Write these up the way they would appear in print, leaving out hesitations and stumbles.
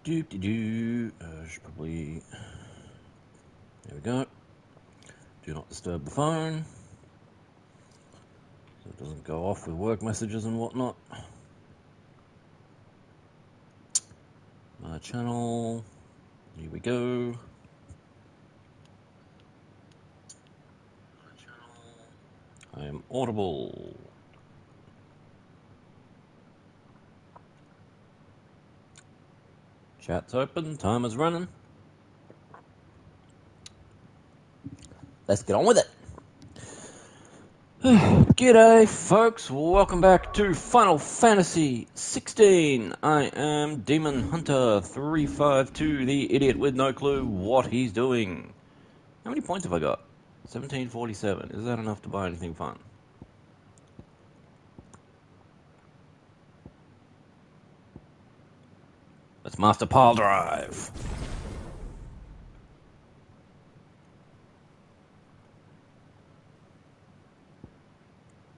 Should probably... There we go. Do not disturb the phone, so it doesn't go off with work messages and whatnot. My channel. Here we go. I am audible. Chat's open, timer's running. Let's get on with it. G'day folks, welcome back to Final Fantasy XVI. I am Demon Hunter 352, the idiot with no clue what he's doing. How many points have I got? 1747. Is that enough to buy anything fun? Let's master pile drive.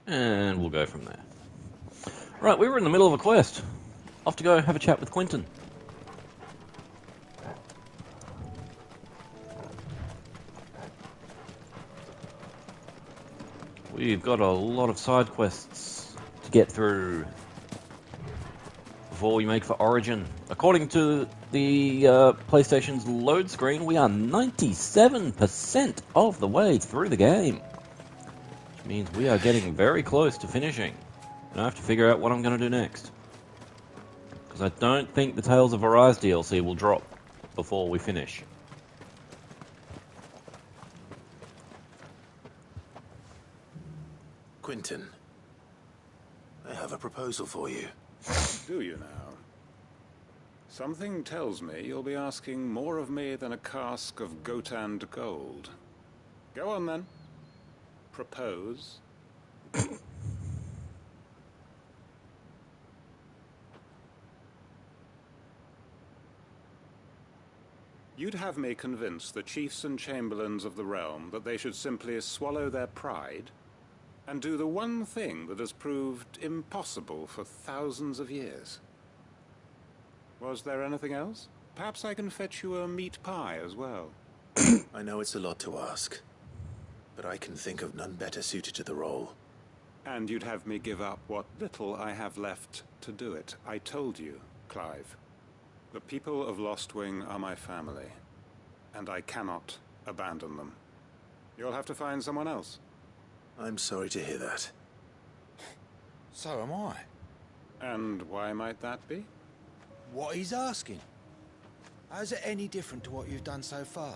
And we'll go from there. Right, we were in the middle of a quest. Off to go have a chat with Quentin. We've got a lot of side quests to get through before we make for Origin. According to the PlayStation's load screen, we are 97% of the way through the game. Which means we are getting very close to finishing. And I have to figure out what I'm going to do next. Because I don't think the Tales of Arise DLC will drop before we finish. Quentin, I have a proposal for you. Do you now? Something tells me you'll be asking more of me than a cask of Gotand gold. Go on then. Propose. You'd have me convince the chiefs and chamberlains of the realm that they should simply swallow their pride and do the one thing that has proved impossible for thousands of years. Was there anything else? Perhaps I can fetch you a meat pie as well. I know it's a lot to ask, but I can think of none better suited to the role. And you'd have me give up what little I have left to do it. I told you, Clive. The people of Lostwing are my family, and I cannot abandon them. You'll have to find someone else. I'm sorry to hear that. So am I. And why might that be? What he's asking. How's it any different to what you've done so far?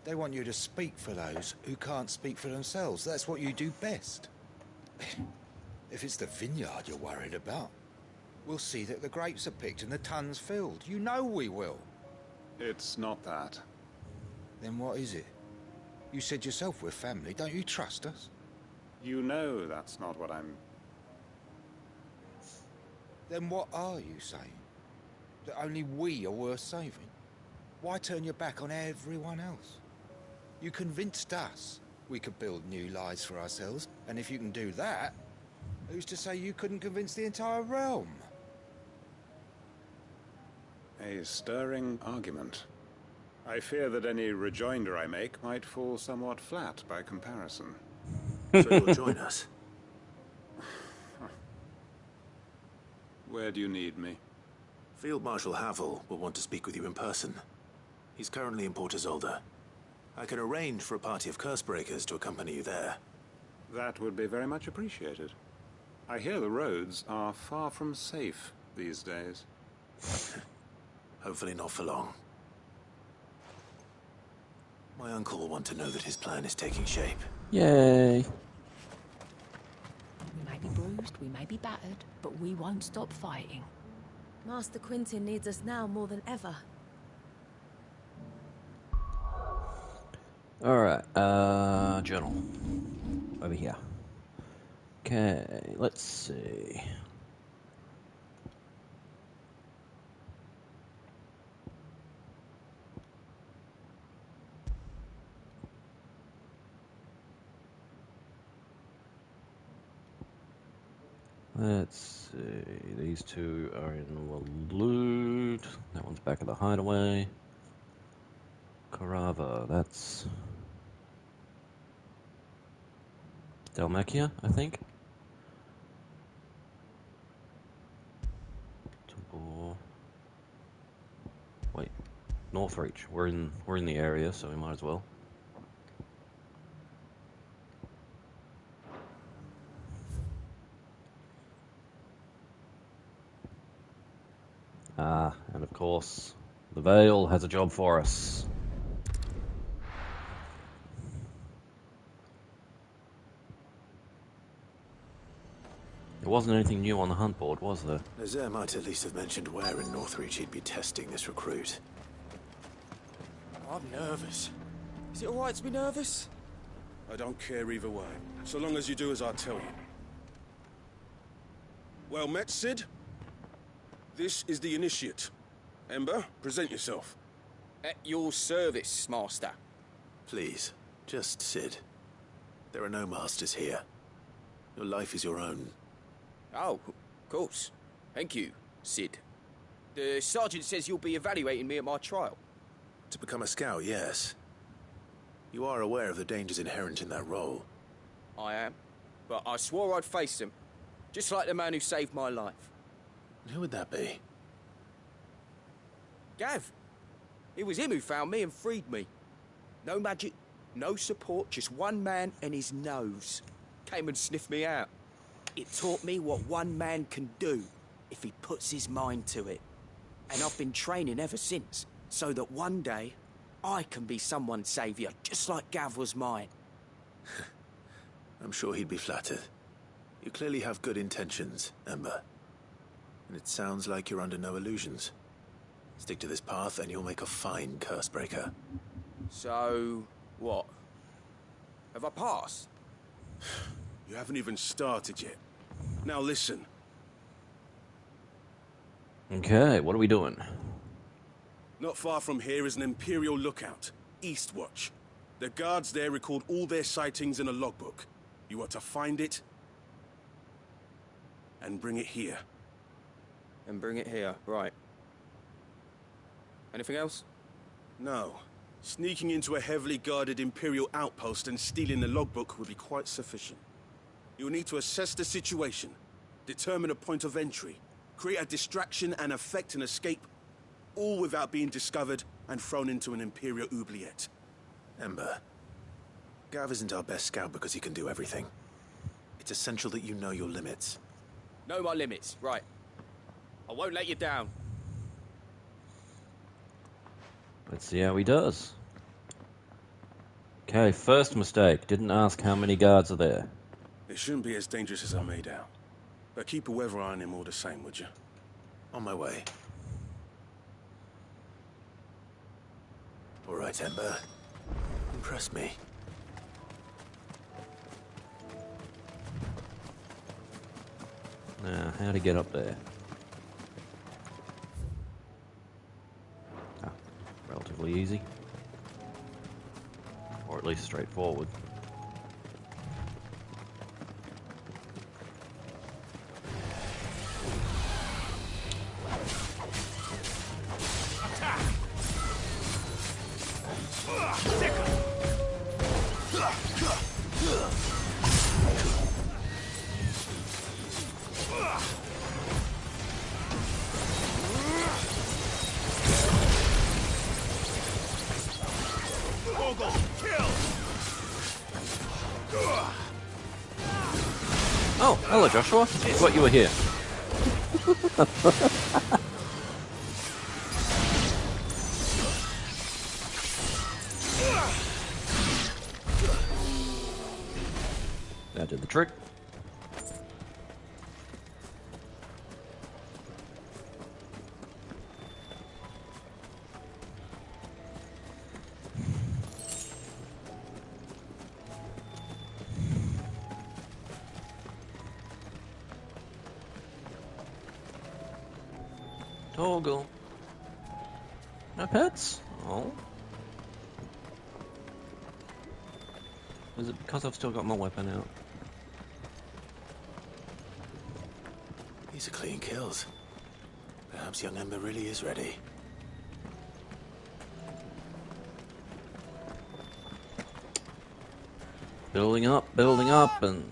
They want you to speak for those who can't speak for themselves. That's what you do best. If it's the vineyard you're worried about, we'll see that the grapes are picked and the tons filled. You know we will. It's not that. Then what is it? You said yourself we're family. Don't you trust us? You know that's not what I'm... Then what are you saying? That only we are worth saving? Why turn your back on everyone else? You convinced us we could build new lives for ourselves, and if you can do that, who's to say you couldn't convince the entire realm? A stirring argument. I fear that any rejoinder I make might fall somewhat flat by comparison. So you'll join us? Where do you need me? Field Marshal Havel will want to speak with you in person. He's currently in Port Isolde. I can arrange for a party of Cursebreakers to accompany you there. That would be very much appreciated. I hear the roads are far from safe these days. Hopefully not for long. My uncle will want to know that his plan is taking shape. Yay. We may be bruised, we may be battered, but we won't stop fighting. Master Quentin needs us now more than ever. Alright, journal. Over here. Okay, let's see. Let's see. see. These two are in Waloed. That one's back at the hideaway. Carava, that's Dalmacia, I think. Temple. Wait, Northreach. We're in the area, so we might as well. Ah, and of course, the Vale has a job for us. There wasn't anything new on the hunt board, was there? Nazaire might at least have mentioned where in Northreach he'd be testing this recruit. I'm nervous. Is it alright to be nervous? I don't care either way, so long as you do as I tell you. Well met, Sid. This is the Initiate. Ember, present yourself. At your service, Master. Please, just Sid. There are no masters here. Your life is your own. Oh, of course. Thank you, Sid. The Sergeant says you'll be evaluating me at my trial. To become a scout, yes. You are aware of the dangers inherent in that role. I am. But I swore I'd face them. Just like the man who saved my life. Who would that be? Gav. It was him who found me and freed me. No magic, no support, just one man and his nose. Came and sniffed me out. It taught me what one man can do if he puts his mind to it. And I've been training ever since, so that one day I can be someone's saviour, just like Gav was mine. I'm sure he'd be flattered. You clearly have good intentions, Ember. And it sounds like you're under no illusions. Stick to this path and you'll make a fine Cursebreaker. So, what? Have I passed? You haven't even started yet. Now listen. Okay, what are we doing? Not far from here is an Imperial lookout, Eastwatch. The guards there record all their sightings in a logbook. You are to find it and bring it here. And bring it here, right. Anything else? No. Sneaking into a heavily guarded Imperial outpost and stealing the logbook would be quite sufficient. You'll need to assess the situation, determine a point of entry, create a distraction and effect an escape, all without being discovered and thrown into an Imperial oubliette. Ember, Gav isn't our best scout because he can do everything. It's essential that you know your limits. Know my limits, right. I won't let you down. Let's see how he does. Okay, first mistake. Didn't ask how many guards are there. It shouldn't be as dangerous as I made out. But keep a weather eye on him all the same, would you? On my way. All right, Ember. Impress me. Now, how to get up there? Ah, relatively easy. Or at least straightforward. Oh, hello Joshua. Thought you were here. That did the trick. Toggle. No pets? Oh. Is it because I've still got my weapon out? These are clean kills. Perhaps young Ember really is ready. Building up, and...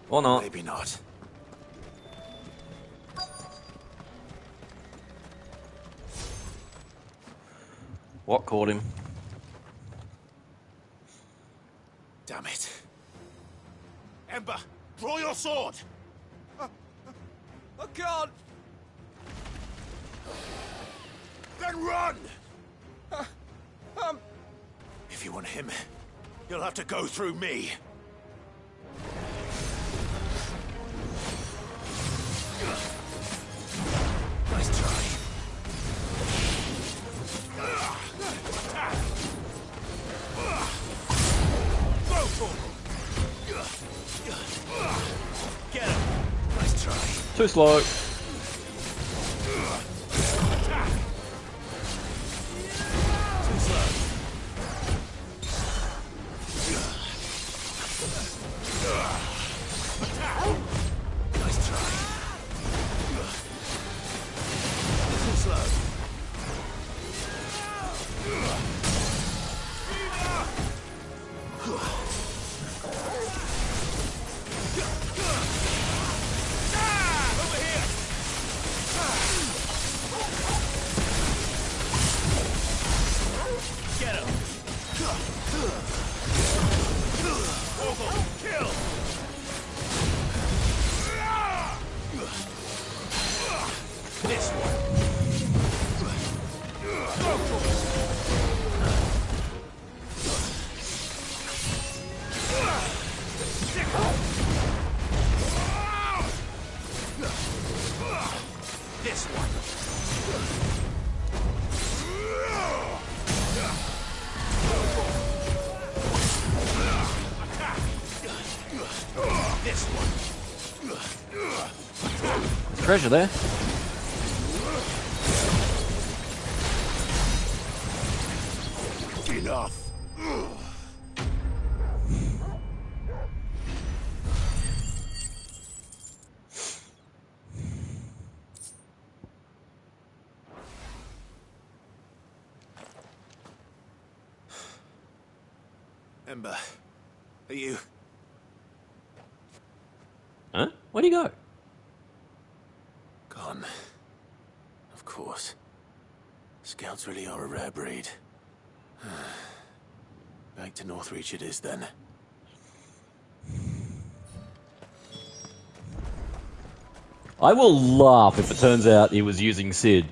Or not. Maybe not. What caught him? Damn it. Ember, draw your sword! I can't! Then run! If you want him, you'll have to go through me. Nice try. Go for him! Get him! Nice try. Too slow. Treasure there. Enough. Ember, are you... Huh? Where'd he go? Gone. Of course. Scouts really are a rare breed. Back to Northreach it is then. I will laugh if it turns out he was using Sid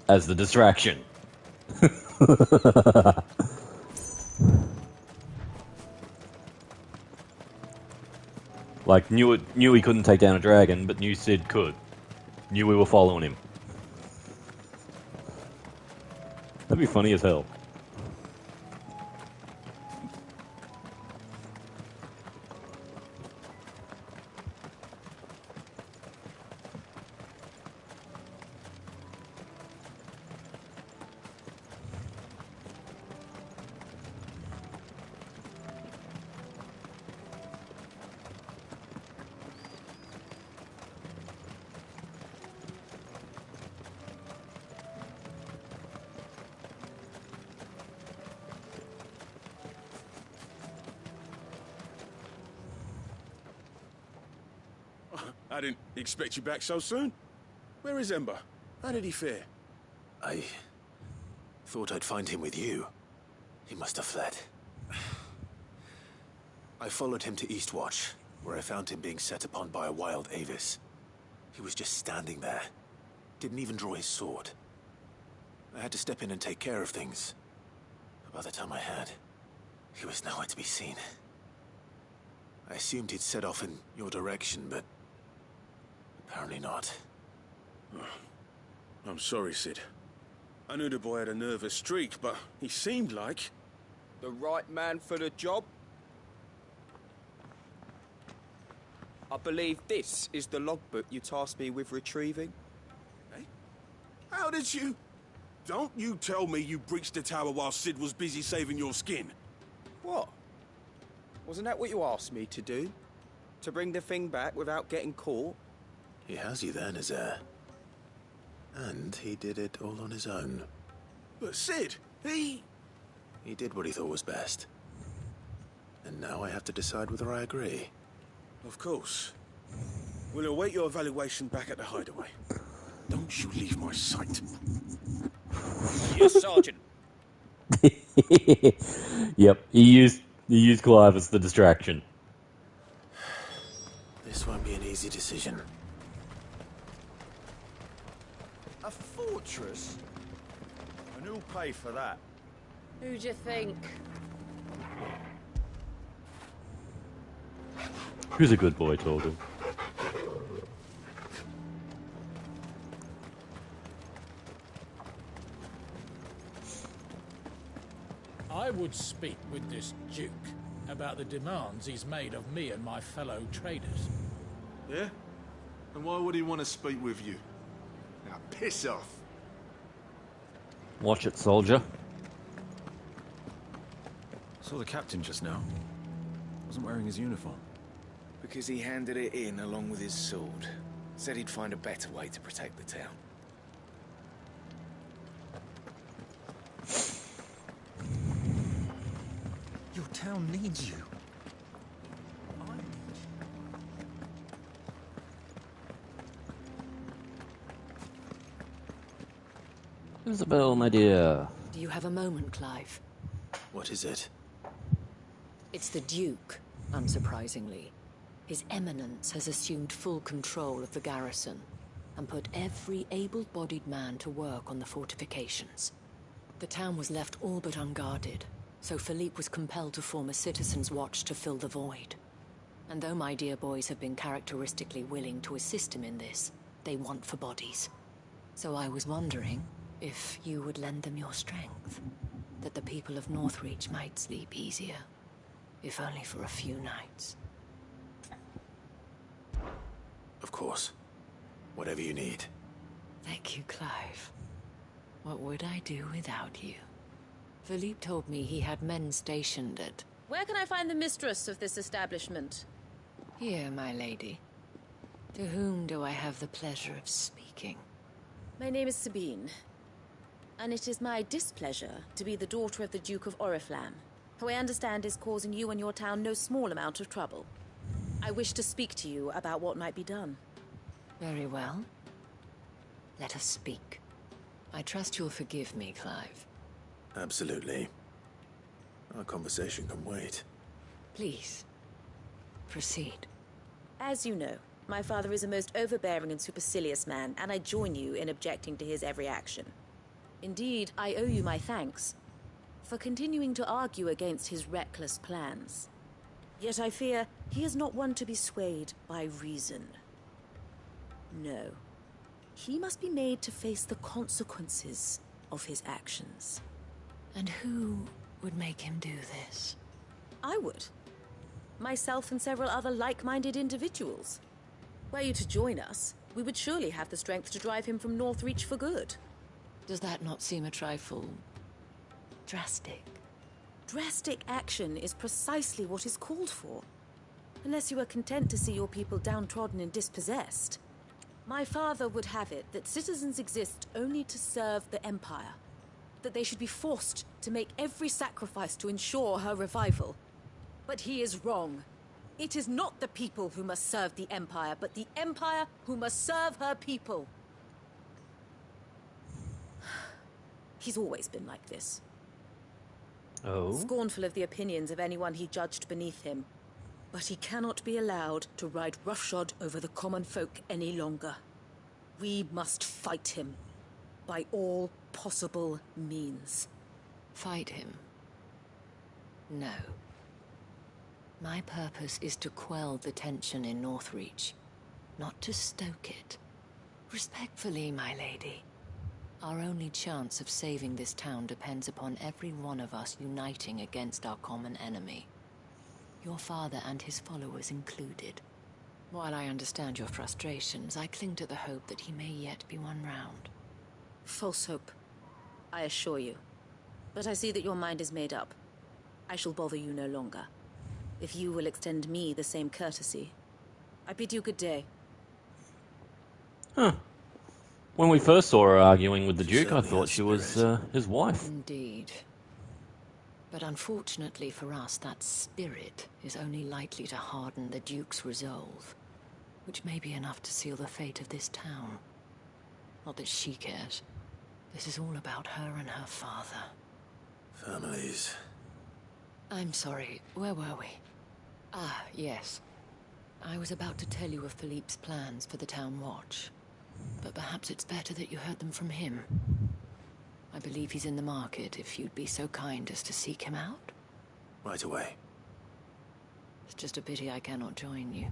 as the distraction. Like, knew he couldn't take down a dragon, but knew Sid could. Knew we were following him. That'd be funny as hell. I didn't expect you back so soon. Where is Ember? How did he fare? I thought I'd find him with you. He must have fled. I followed him to Eastwatch, where I found him being set upon by a wild Avis. He was just standing there. Didn't even draw his sword. I had to step in and take care of things. But by the time I had, he was nowhere to be seen. I assumed he'd set off in your direction, but apparently not. I'm sorry, Sid. I knew the boy had a nervous streak, but he seemed like... The right man for the job? I believe this is the logbook you tasked me with retrieving. Eh? How did you... Don't you tell me you breached the tower while Sid was busy saving your skin. What? Wasn't that what you asked me to do? To bring the thing back without getting caught? He has you then as heir. And he did it all on his own. But Sid, he did what he thought was best. And now I have to decide whether I agree. Of course. We'll await your evaluation back at the hideaway. Don't you leave my sight. Yes, Sergeant. Yep, he used Clive as the distraction. This won't be an easy decision. A fortress? And who'll pay for that? Who do you think? Who's a good boy, Torgal? I would speak with this Duke about the demands he's made of me and my fellow traders. Yeah? And why would he want to speak with you? Now, piss off. Watch it, soldier. Saw the captain just now. Wasn't wearing his uniform. Because he handed it in along with his sword. Said he'd find a better way to protect the town. Your town needs you. I need you. Isabel, my dear. Do you have a moment, Clive? What is it? It's the Duke, unsurprisingly. His Eminence has assumed full control of the garrison and put every able-bodied man to work on the fortifications. The town was left all but unguarded, so Philippe was compelled to form a citizens' watch to fill the void. And though my dear boys have been characteristically willing to assist him in this, they want for bodies. So I was wondering if you would lend them your strength, that the people of Northreach might sleep easier, if only for a few nights. Of course. Whatever you need. Thank you, Clive. What would I do without you? Philippe told me he had men stationed at... Where can I find the mistress of this establishment? Here, my lady. To whom do I have the pleasure of speaking? My name is Sabine. And it is my displeasure to be the daughter of the Duke of Oriflamme, who I understand is causing you and your town no small amount of trouble. I wish to speak to you about what might be done. Very well. Let us speak. I trust you'll forgive me, Clive. Absolutely. Our conversation can wait. Please, proceed. As you know, my father is a most overbearing and supercilious man, and I join you in objecting to his every action. Indeed, I owe you my thanks for continuing to argue against his reckless plans. Yet I fear he is not one to be swayed by reason. No. He must be made to face the consequences of his actions. And who would make him do this? I would. Myself and several other like-minded individuals. Were you to join us, we would surely have the strength to drive him from Northreach for good. Does that not seem a trifle... drastic? Drastic action is precisely what is called for. Unless you are content to see your people downtrodden and dispossessed. My father would have it that citizens exist only to serve the Empire. That they should be forced to make every sacrifice to ensure her revival. But he is wrong. It is not the people who must serve the Empire, but the Empire who must serve her people. He's always been like this. Oh? Scornful of the opinions of anyone he judged beneath him. But he cannot be allowed to ride roughshod over the common folk any longer. We must fight him. By all possible means. Fight him? No. My purpose is to quell the tension in Northreach, not to stoke it. Respectfully, my lady. Our only chance of saving this town depends upon every one of us uniting against our common enemy. Your father and his followers included. While I understand your frustrations, I cling to the hope that he may yet be won round. False hope, I assure you. But I see that your mind is made up. I shall bother you no longer. If you will extend me the same courtesy, I bid you good day. Huh. When we first saw her arguing with the She Duke, I certainly thought has she was his wife. Indeed. But unfortunately for us, that spirit is only likely to harden the Duke's resolve, which may be enough to seal the fate of this town. Not that she cares. This is all about her and her father. Families. I'm sorry, where were we? Ah, yes. I was about to tell you of Philippe's plans for the town watch, but perhaps it's better that you heard them from him. I believe he's in the market, if you'd be so kind as to seek him out. Right away. It's just a pity I cannot join you.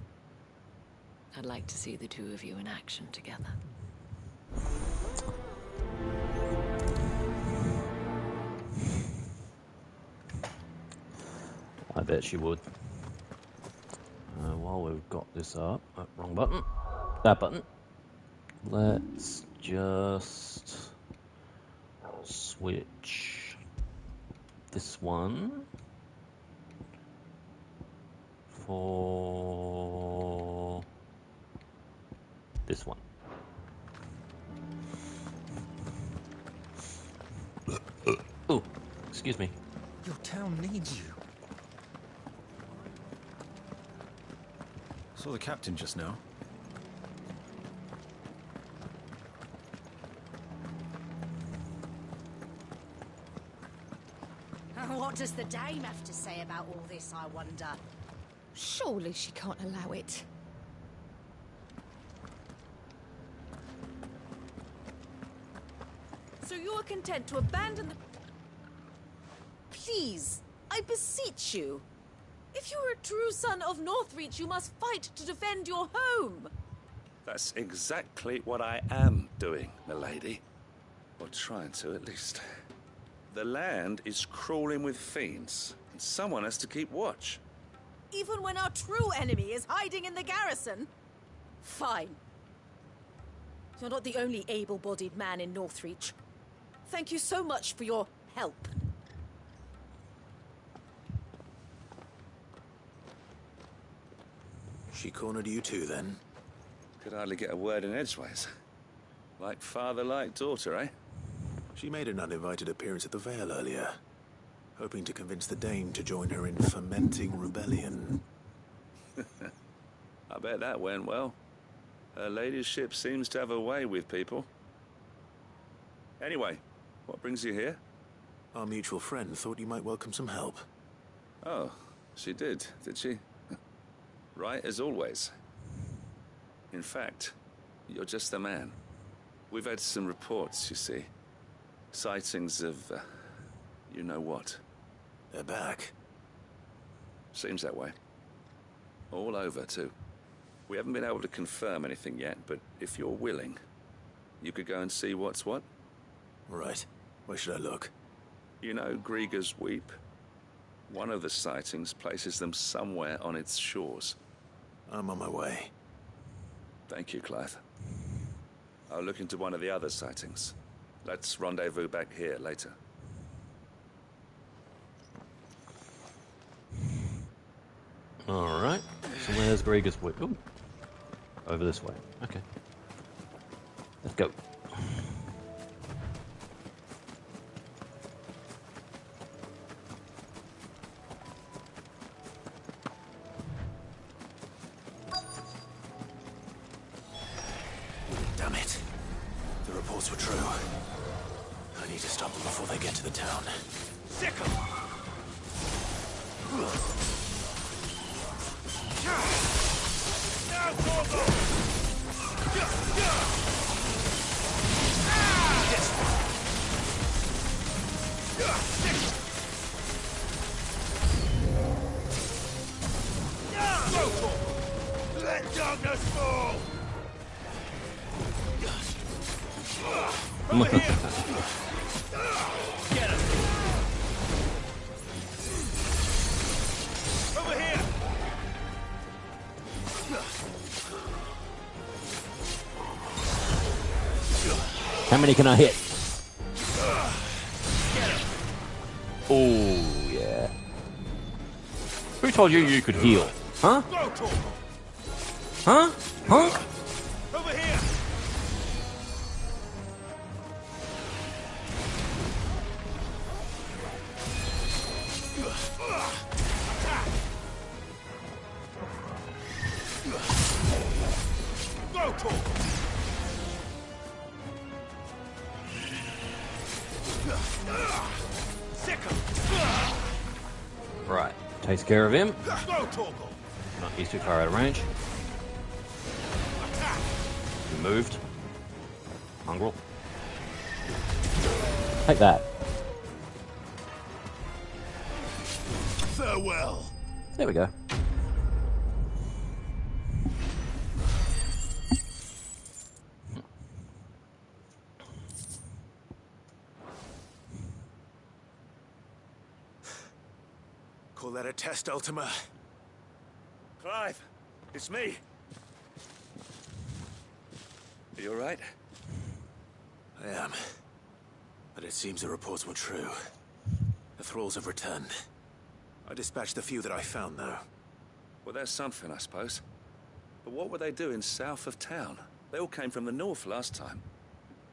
I'd like to see the two of you in action together. I bet she would. While we've got this up, wrong button, that button, let's just switch this one for this one. Oh, excuse me. Your town needs you. Saw the captain just now. What does the dame have to say about all this, I wonder? Surely she can't allow it. So you are content to abandon the... Please, I beseech you. If you are a true son of Northreach, you must fight to defend your home. That's exactly what I am doing, milady. Or trying to, at least. The land is crawling with fiends, and someone has to keep watch. Even when our true enemy is hiding in the garrison? Fine. You're not the only able-bodied man in Northreach. Thank you so much for your help. She cornered you too, then? Could hardly get a word in edgeways. Like father, like daughter, eh? She made an uninvited appearance at the Vale earlier, hoping to convince the Dame to join her in fomenting rebellion. I bet that went well. Her ladyship seems to have a way with people. Anyway, what brings you here? Our mutual friend thought you might welcome some help. Oh, she did she? Right as always. In fact, you're just the man. We've had some reports, you see. Sightings of, you know what. They're back. Seems that way. All over, too. We haven't been able to confirm anything yet, but if you're willing, you could go and see what's what. Right. Where should I look? You know Grieger's Weep? One of the sightings places them somewhere on its shores. I'm on my way. Thank you, Clive. I'll look into one of the other sightings. Let's rendezvous back here later. Alright, so where's Grieger's Weep? Ooh. Over this way. Okay. Let's go. Damn it. The reports were true. I need to stop them before they get to the town. Sick 'em! Let darkness fall! Over here! Get him! Over here! How many can I hit? Oh, yeah. Who told you you could heal? Huh? Huh? Huh? Over here! Right, takes care of him. Not, he's too far out of range. He moved. Mongrel. Take that. Farewell. There we go. Call that a test, Ultima? Clive, it's me. Are you alright? I am. But it seems the reports were true. The thralls have returned. I dispatched the few that I found, though. Well, that's something, I suppose. But what were they doing south of town? They all came from the north last time.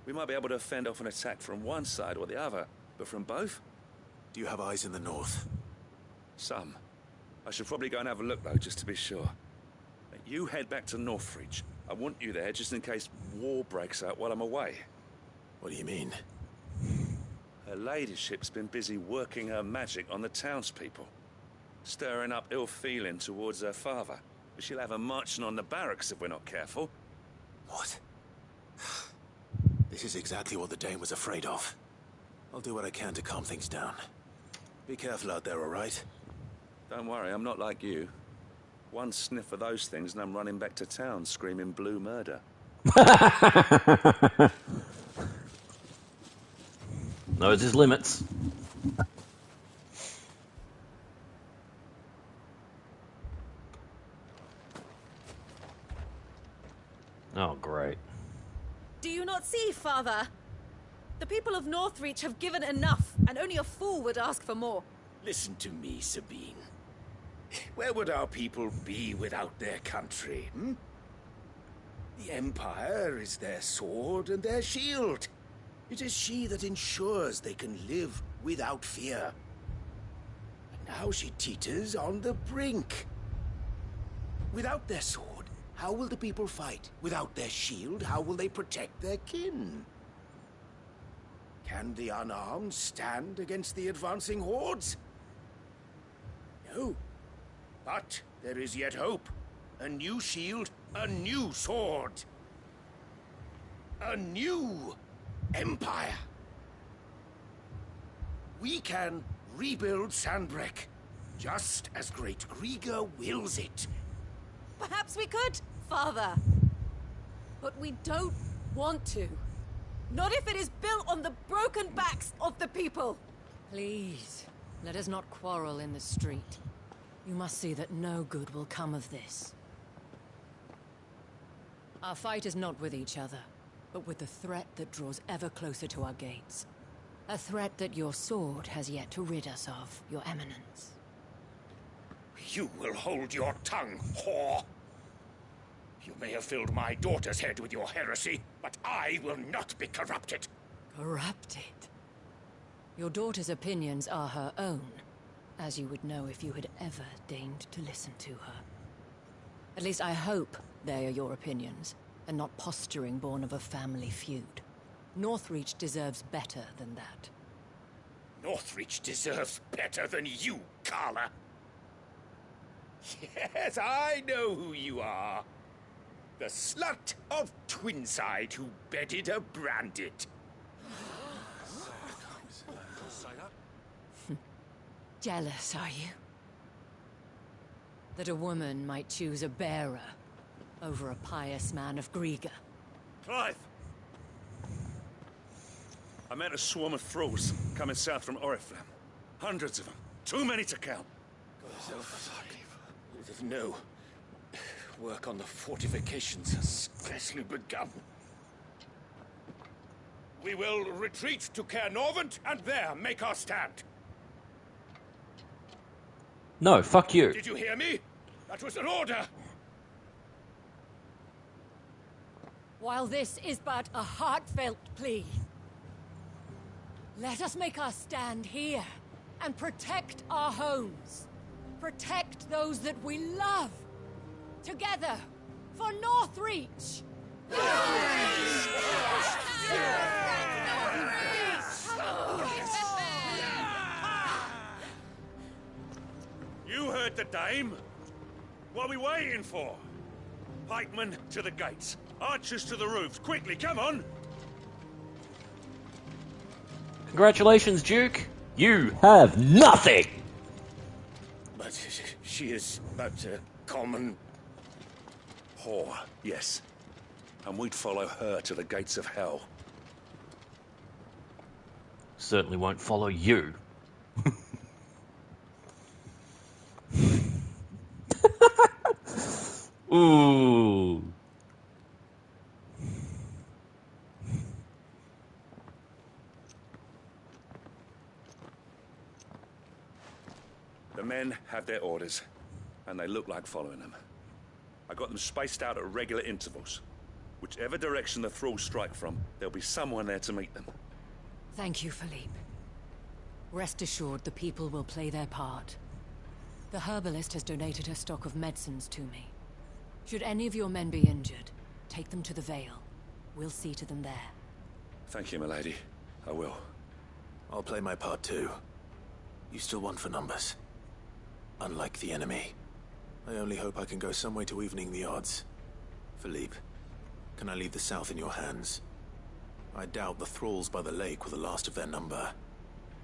We might be able to fend off an attack from one side or the other, but from both? Do you have eyes in the north? Some. I should probably go and have a look, though, just to be sure. You head back to Northreach. I want you there just in case war breaks out while I'm away. What do you mean? Her ladyship's been busy working her magic on the townspeople. Stirring up ill feeling towards her father. But she'll have her marching on the barracks if we're not careful. What? This is exactly what the Dane was afraid of. I'll do what I can to calm things down. Be careful out there, all right? Don't worry, I'm not like you. One sniff of those things and I'm running back to town screaming blue murder. Knows his limits. Oh, great. Do you not see, Father? The people of Northreach have given enough, and only a fool would ask for more. Listen to me, Sabine. Where would our people be without their country, hmm? The Empire is their sword and their shield. It is she that ensures they can live without fear. And now she teeters on the brink. Without their sword, how will the people fight? Without their shield, how will they protect their kin? Can the unarmed stand against the advancing hordes? No. But there is yet hope. A new shield, a new sword. A new empire. We can rebuild Sandbreck, just as Great Grieger wills it. Perhaps we could, Father. But we don't want to. Not if it is built on the broken backs of the people. Please, let us not quarrel in the street. You must see that no good will come of this. Our fight is not with each other, but with the threat that draws ever closer to our gates. A threat that your sword has yet to rid us of, Your Eminence. You will hold your tongue, whore! You may have filled my daughter's head with your heresy, but I will not be corrupted. Corrupted? Your daughter's opinions are her own, as you would know if you had ever deigned to listen to her. At least I hope they are your opinions, and not posturing born of a family feud. Northreach deserves better than that. Northreach deserves better than you, Carla. Yes, I know who you are. The slut of Twinside who bedded a Branded. Jealous, are you? That a woman might choose a bearer over a pious man of Grieger. Clive! I met a swarm of thralls coming south from Oriflamme. Hundreds of them. Too many to count. No. Work on the fortifications has scarcely begun. We will retreat to Caernarvon and there make our stand. No, fuck you. Did you hear me? That was an order. While this is but a heartfelt plea, let us make our stand here and protect our homes. Protect those that we love. Together, for Northreach! with the dame. What are we waiting for? Pikemen to the gates. Archers to the roofs. Quickly, come on! Congratulations, Duke. You have nothing! But she is but a common... Whore, yes. And we'd follow her to the gates of hell. Certainly won't follow you. Ooh. The men have their orders, and they look like following them. I got them spaced out at regular intervals. Whichever direction the thralls strike from, there'll be someone there to meet them. Thank you, Philippe. Rest assured the people will play their part. The herbalist has donated her stock of medicines to me. Should any of your men be injured, take them to the Vale. We'll see to them there. Thank you, milady. I will. I'll play my part too. You still won for numbers. Unlike the enemy. I only hope I can go some way to evening the odds. Philippe, can I leave the south in your hands? I doubt the thralls by the lake were the last of their number.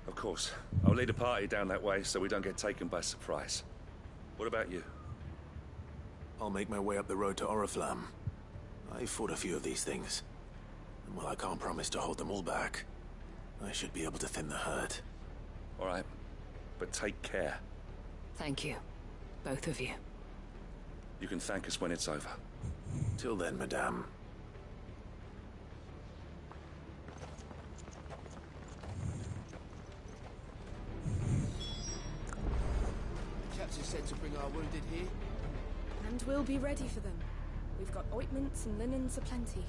Of course. I'll lead a party down that way so we don't get taken by surprise. What about you? I'll make my way up the road to Oriflamme. I fought a few of these things. And while I can't promise to hold them all back, I should be able to thin the herd. All right. But take care. Thank you. Both of you. You can thank us when it's over. Till then, madame. Captain said to bring our wounded here. And we'll be ready for them. We've got ointments and linens aplenty.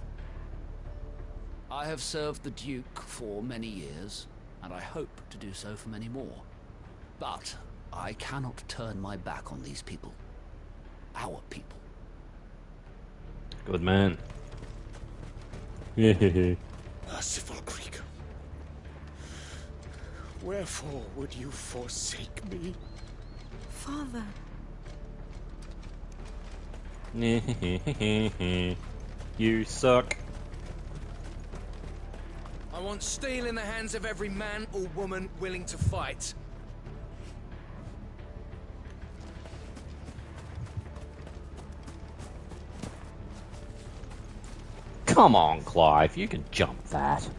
I have served the Duke for many years, and I hope to do so for many more. But I cannot turn my back on these people. Our people. Good man. Merciful Creek. Wherefore would you forsake me? Father. You suck. I want steel in the hands of every man or woman willing to fight. Come on, Clive, you can jump that.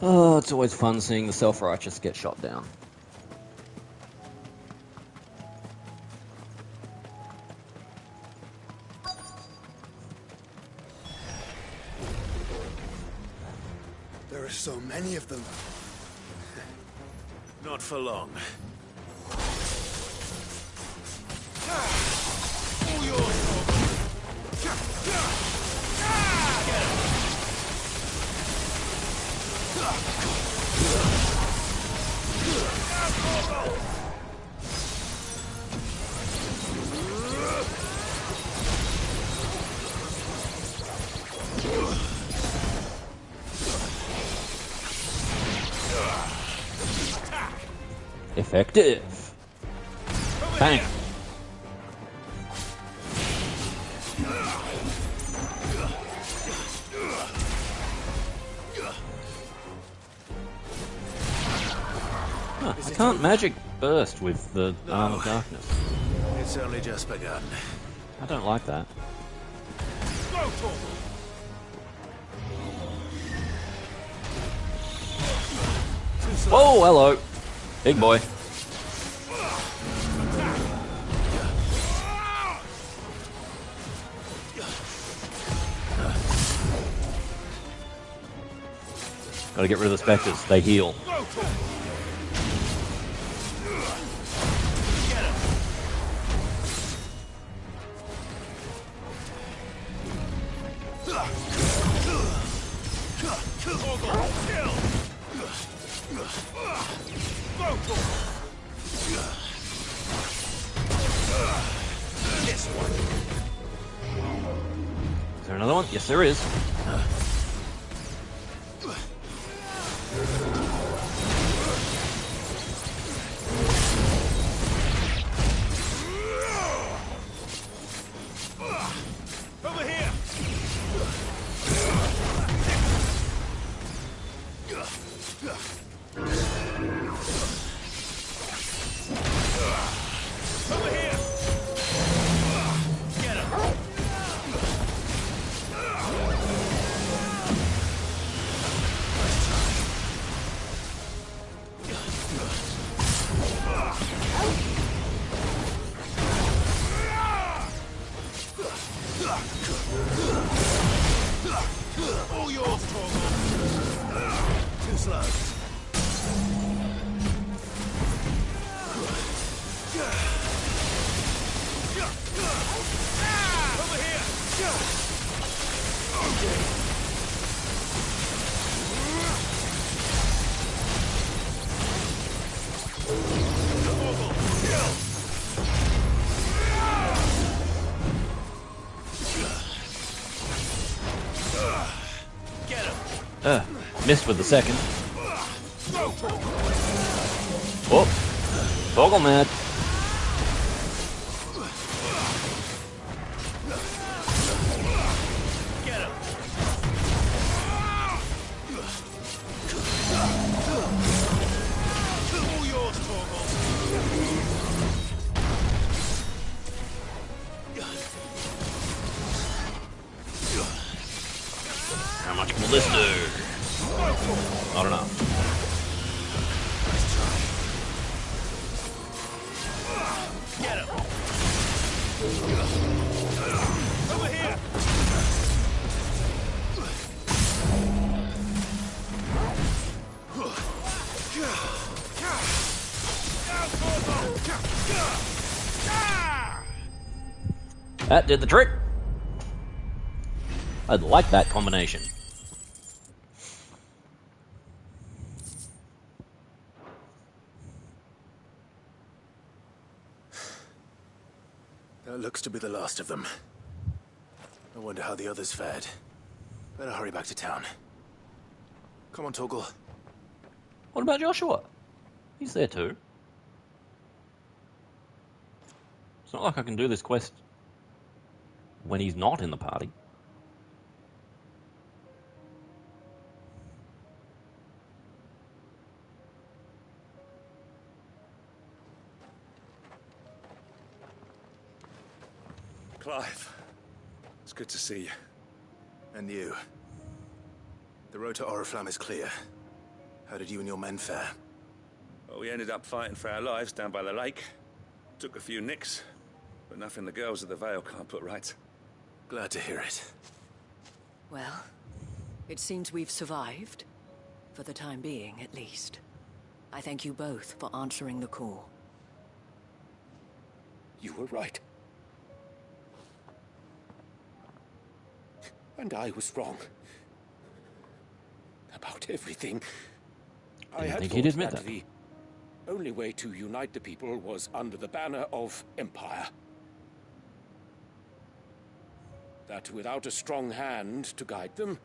Oh, it's always fun seeing the self-righteous get shot down. There are so many of them. Not for long. All yours, Effective. Bang. Huh, I can't magic burst with the Arm of Darkness. It's only just begun. I don't like that. Whoa, hello. Big boy. Gotta get rid of the specters. They heal. This one. Is there another one? Yes, there is. Over here. Over here. Get him. All yours, Torgal. Too slow. Over here. Get him. Missed with the second. Oh, Toggle mad. Get him. All yours, Torgal. How much will this do? Not enough. Get him. Over here. That did the trick. I'd like that combination. That looks to be the last of them. I wonder how the others fared. Better hurry back to town. Come on, Torgal. What about Joshua? He's there too. It's not like I can do this quest when he's not in the party. Clive, it's good to see you. And you. The road to Oriflamme is clear. How did you and your men fare? Well, we ended up fighting for our lives down by the lake. Took a few nicks, but nothing the girls of the Vale can't put right. Glad to hear it. Well, it seems we've survived. For the time being, at least. I thank you both for answering the call. You were right. And I was wrong. About everything. I had think he'd thought admit that that. the only way to unite the people was under the banner of Empire. That without a strong hand to guide them,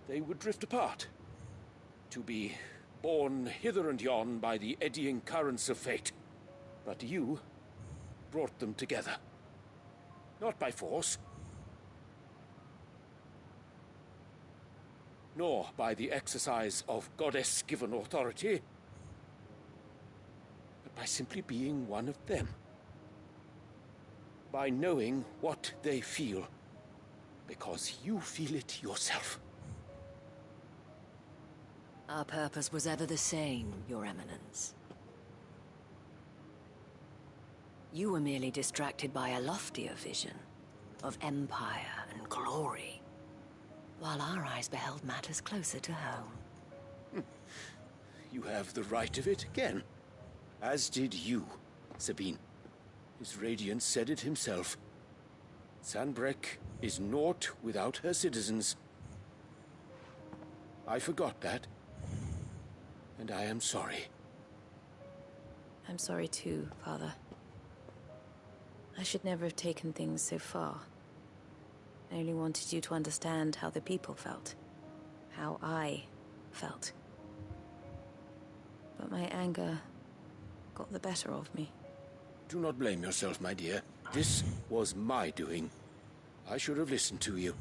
they would drift apart. To be borne hither and yon by the eddying currents of fate. But you brought them together. Not by force, nor by the exercise of goddess-given authority, but by simply being one of them. By knowing what they feel, because you feel it yourself. Our purpose was ever the same, Your Eminence. You were merely distracted by a loftier vision of empire and glory, while our eyes beheld matters closer to home. You have the right of it again. As did you, Sabine. His radiance said it himself. Sanbreque is naught without her citizens. I forgot that. and I am sorry. I'm sorry too, Father. I should never have taken things so far. I only wanted you to understand how the people felt. How I felt. But my anger got the better of me. Do not blame yourself, my dear. This was my doing. I should have listened to you.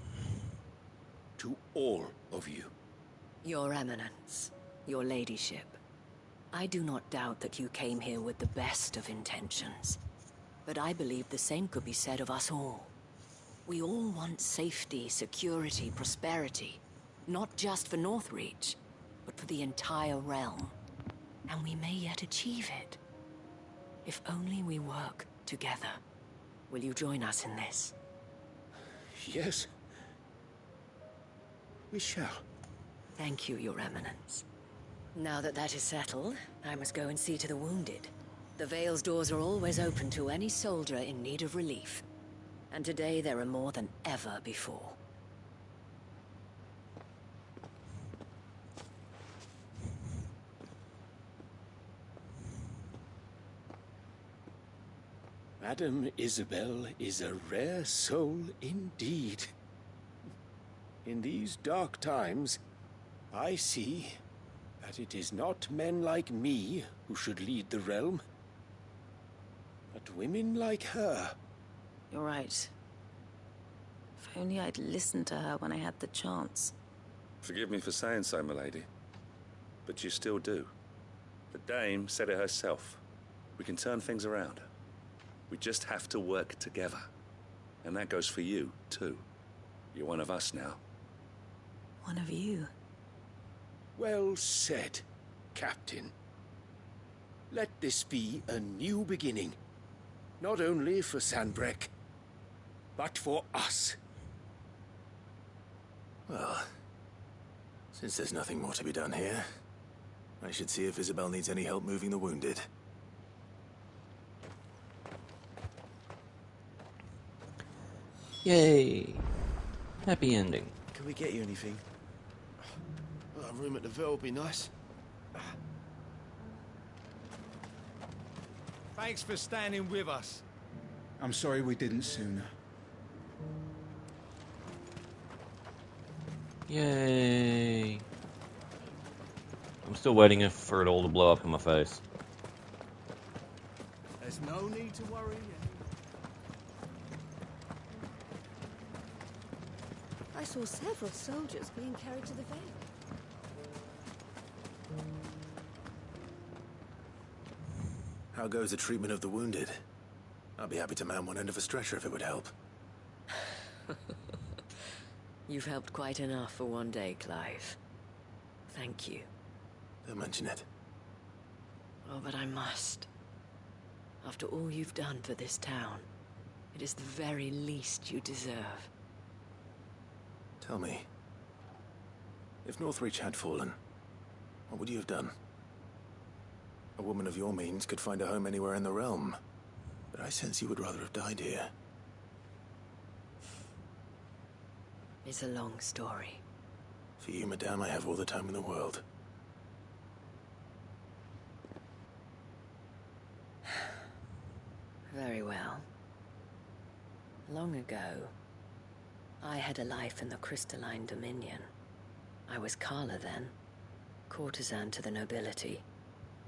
To all of you. Your Eminence, your ladyship, I do not doubt that you came here with the best of intentions. But I believe the same could be said of us all. We all want safety, security, prosperity. Not just for Northreach, but for the entire realm. And we may yet achieve it. If only we work together. Will you join us in this? Yes. We shall. Thank you, Your Eminence. Now that that is settled, I must go and see to the wounded. The Vale's doors are always open to any soldier in need of relief. And today there are more than ever before. Madame Isabel is a rare soul indeed. In these dark times, I see that it is not men like me who should lead the realm, but women like her. You're right. If only I'd listened to her when I had the chance. Forgive me for saying so, milady, but you still do. The Dame said it herself. We can turn things around. We just have to work together. And that goes for you, too. You're one of us now. One of you? Well said, Captain. Let this be a new beginning. Not only for Sanbreque, but for us. Well, since there's nothing more to be done here, I should see if Isabel needs any help moving the wounded. Yay! Happy ending. Can we get you anything? Well, a room at the Ville would be nice. Thanks for standing with us. I'm sorry we didn't sooner. Yay! I'm still waiting for it all to blow up in my face. There's no need to worry. I saw several soldiers being carried to the Vale. How goes the treatment of the wounded? I'll be happy to man one end of a stretcher if it would help. You've helped quite enough for one day, Clive. Thank you. Don't mention it. Oh, but I must. After all you've done for this town, it is the very least you deserve. Tell me, if Northreach had fallen, what would you have done? A woman of your means could find a home anywhere in the realm, but I sense you would rather have died here. It's a long story. For you, madame, I have all the time in the world. Very well. Long ago, I had a life in the Crystalline Dominion. I was Carla then, courtesan to the nobility.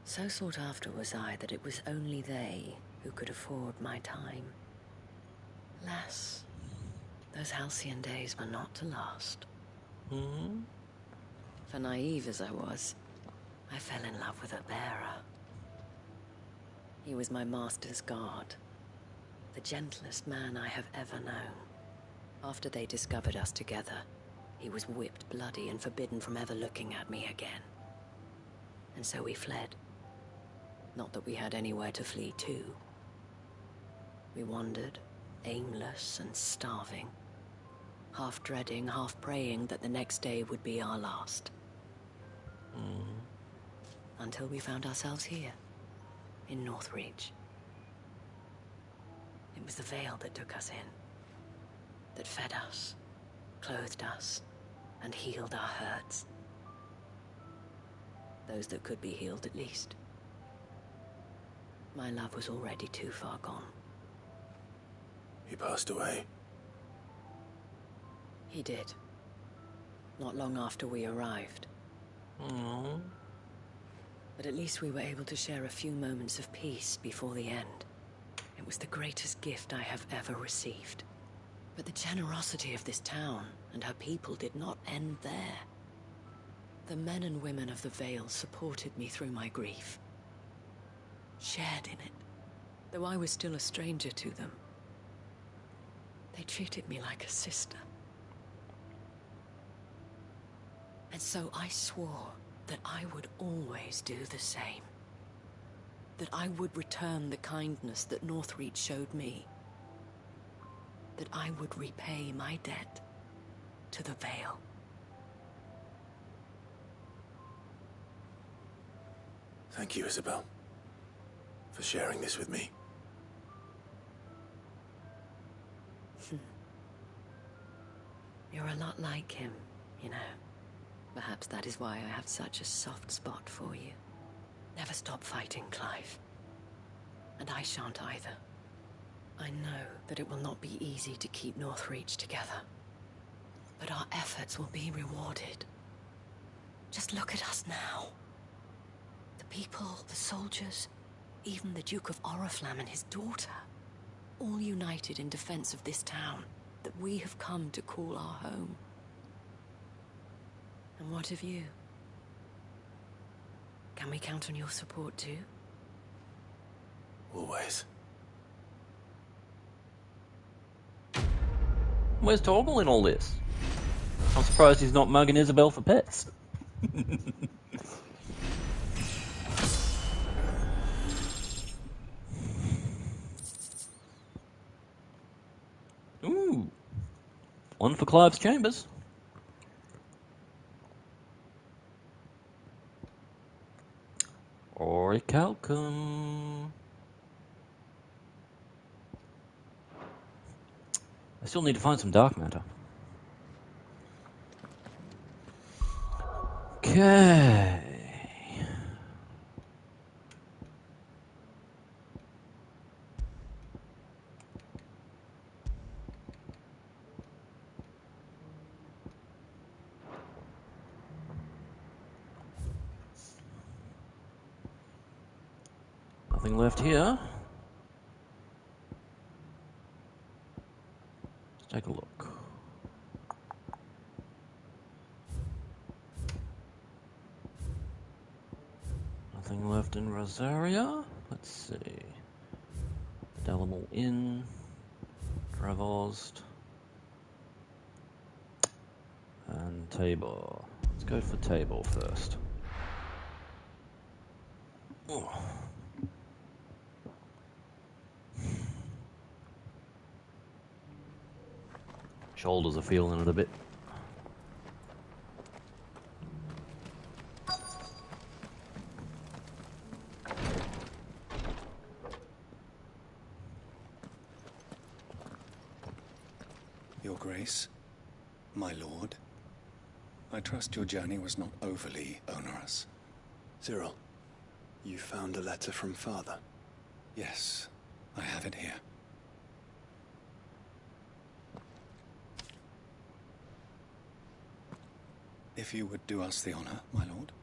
So sought after was I that it was only they who could afford my time. Alas, those halcyon days were not to last. For naive as I was, I fell in love with a bearer. He was my master's guard, the gentlest man I have ever known. After they discovered us together, he was whipped bloody and forbidden from ever looking at me again. And so we fled. Not that we had anywhere to flee to. We wandered, aimless and starving, half dreading, half praying that the next day would be our last. Until we found ourselves here, in Northreach. It was the Vale that took us in, that fed us, clothed us, and healed our hurts. Those that could be healed, at least. My love was already too far gone. He passed away. He did. Not long after we arrived. Aww. But at least we were able to share a few moments of peace before the end. It was the greatest gift I have ever received. But the generosity of this town and her people did not end there. The men and women of the Vale supported me through my grief. Shared in it, though I was still a stranger to them. They treated me like a sister. And so I swore that I would always do the same. That I would return the kindness that Northreach showed me. That I would repay my debt to the Vale. Thank you, Isabel, for sharing this with me. You're a lot like him, you know. Perhaps that is why I have such a soft spot for you. Never stop fighting, Clive. And I shan't either. I know that it will not be easy to keep Northreach together. But our efforts will be rewarded. Just look at us now. The people, the soldiers, even the Duke of Oriflamme and his daughter. All united in defense of this town that we have come to call our home. And what of you? Can we count on your support too? Always. Where's Torgal in all this? I'm surprised he's not mugging Isabel for pets. Ooh. One for Clive's chambers. Orichalcum. I still need to find some dark matter. Okay. Nothing left here. Let's take a look. Nothing left in Rosaria. Let's see. Delamal Inn. Dravost. And Tabor. Let's go for Tabor first. Oh. Shoulders are feeling it a bit. Your Grace, my lord, I trust your journey was not overly onerous. Cyril, you found a letter from Father? Yes, I have it here. If you would do us the honor, my lord.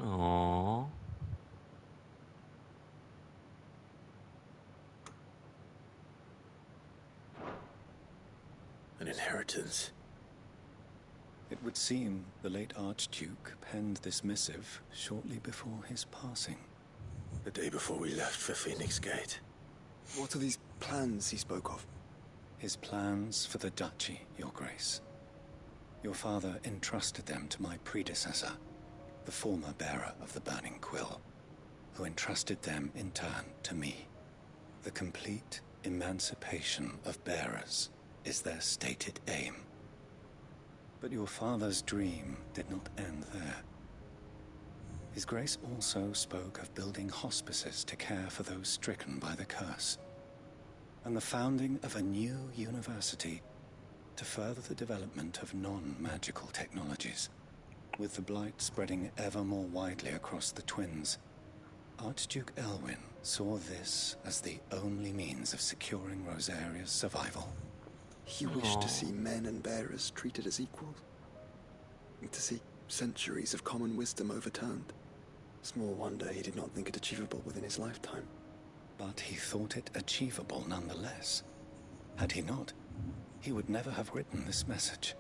Aww. An inheritance. It would seem the late Archduke penned this missive shortly before his passing. The day before we left for Phoenix Gate. What are these plans he spoke of? His plans for the duchy, Your Grace. Your father entrusted them to my predecessor, the former bearer of the Burning Quill, who entrusted them in turn to me. The complete emancipation of bearers is their stated aim. But your father's dream did not end there. His Grace also spoke of building hospices to care for those stricken by the curse, and the founding of a new university to further the development of non-magical technologies. With the blight spreading ever more widely across the twins, Archduke Elwyn saw this as the only means of securing Rosaria's survival. He wished to see men and bearers treated as equals, to see centuries of common wisdom overturned. Small wonder he did not think it achievable within his lifetime. But he thought it achievable nonetheless. Had he not, he would never have written this message.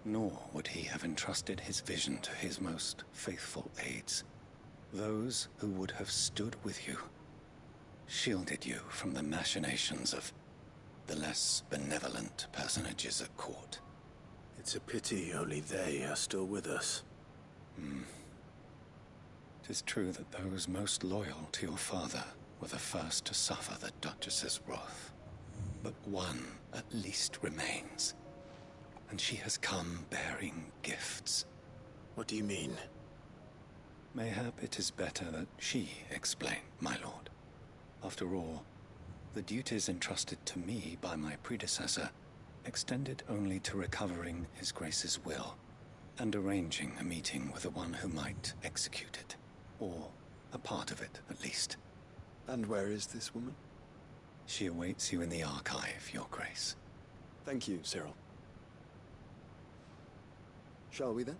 Nor would he have entrusted his vision to his most faithful aides, those who would have stood with you, shielded you from the machinations of the less benevolent personages at court. It's a pity only they are still with us. It is true that those most loyal to your father were the first to suffer the Duchess's wrath. But one at least remains, and she has come bearing gifts. What do you mean? Mayhap it is better that she explain, my lord. After all, the duties entrusted to me by my predecessor extended only to recovering His Grace's will and arranging a meeting with the one who might execute it, or a part of it at least. And where is this woman? She awaits you in the archive, Your Grace. Thank you, Cyril. Shall we then?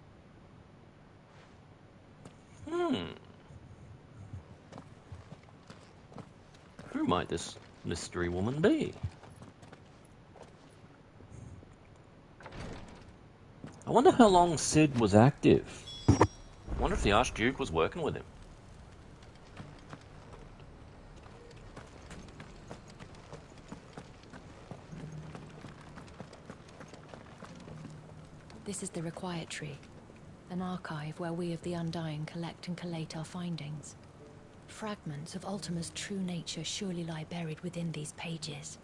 Who might this mystery woman be? I wonder how long Sid was active. I wonder if the Archduke was working with him. This is the Requietry, an archive where we of the Undying collect and collate our findings. Fragments of Ultima's true nature surely lie buried within these pages.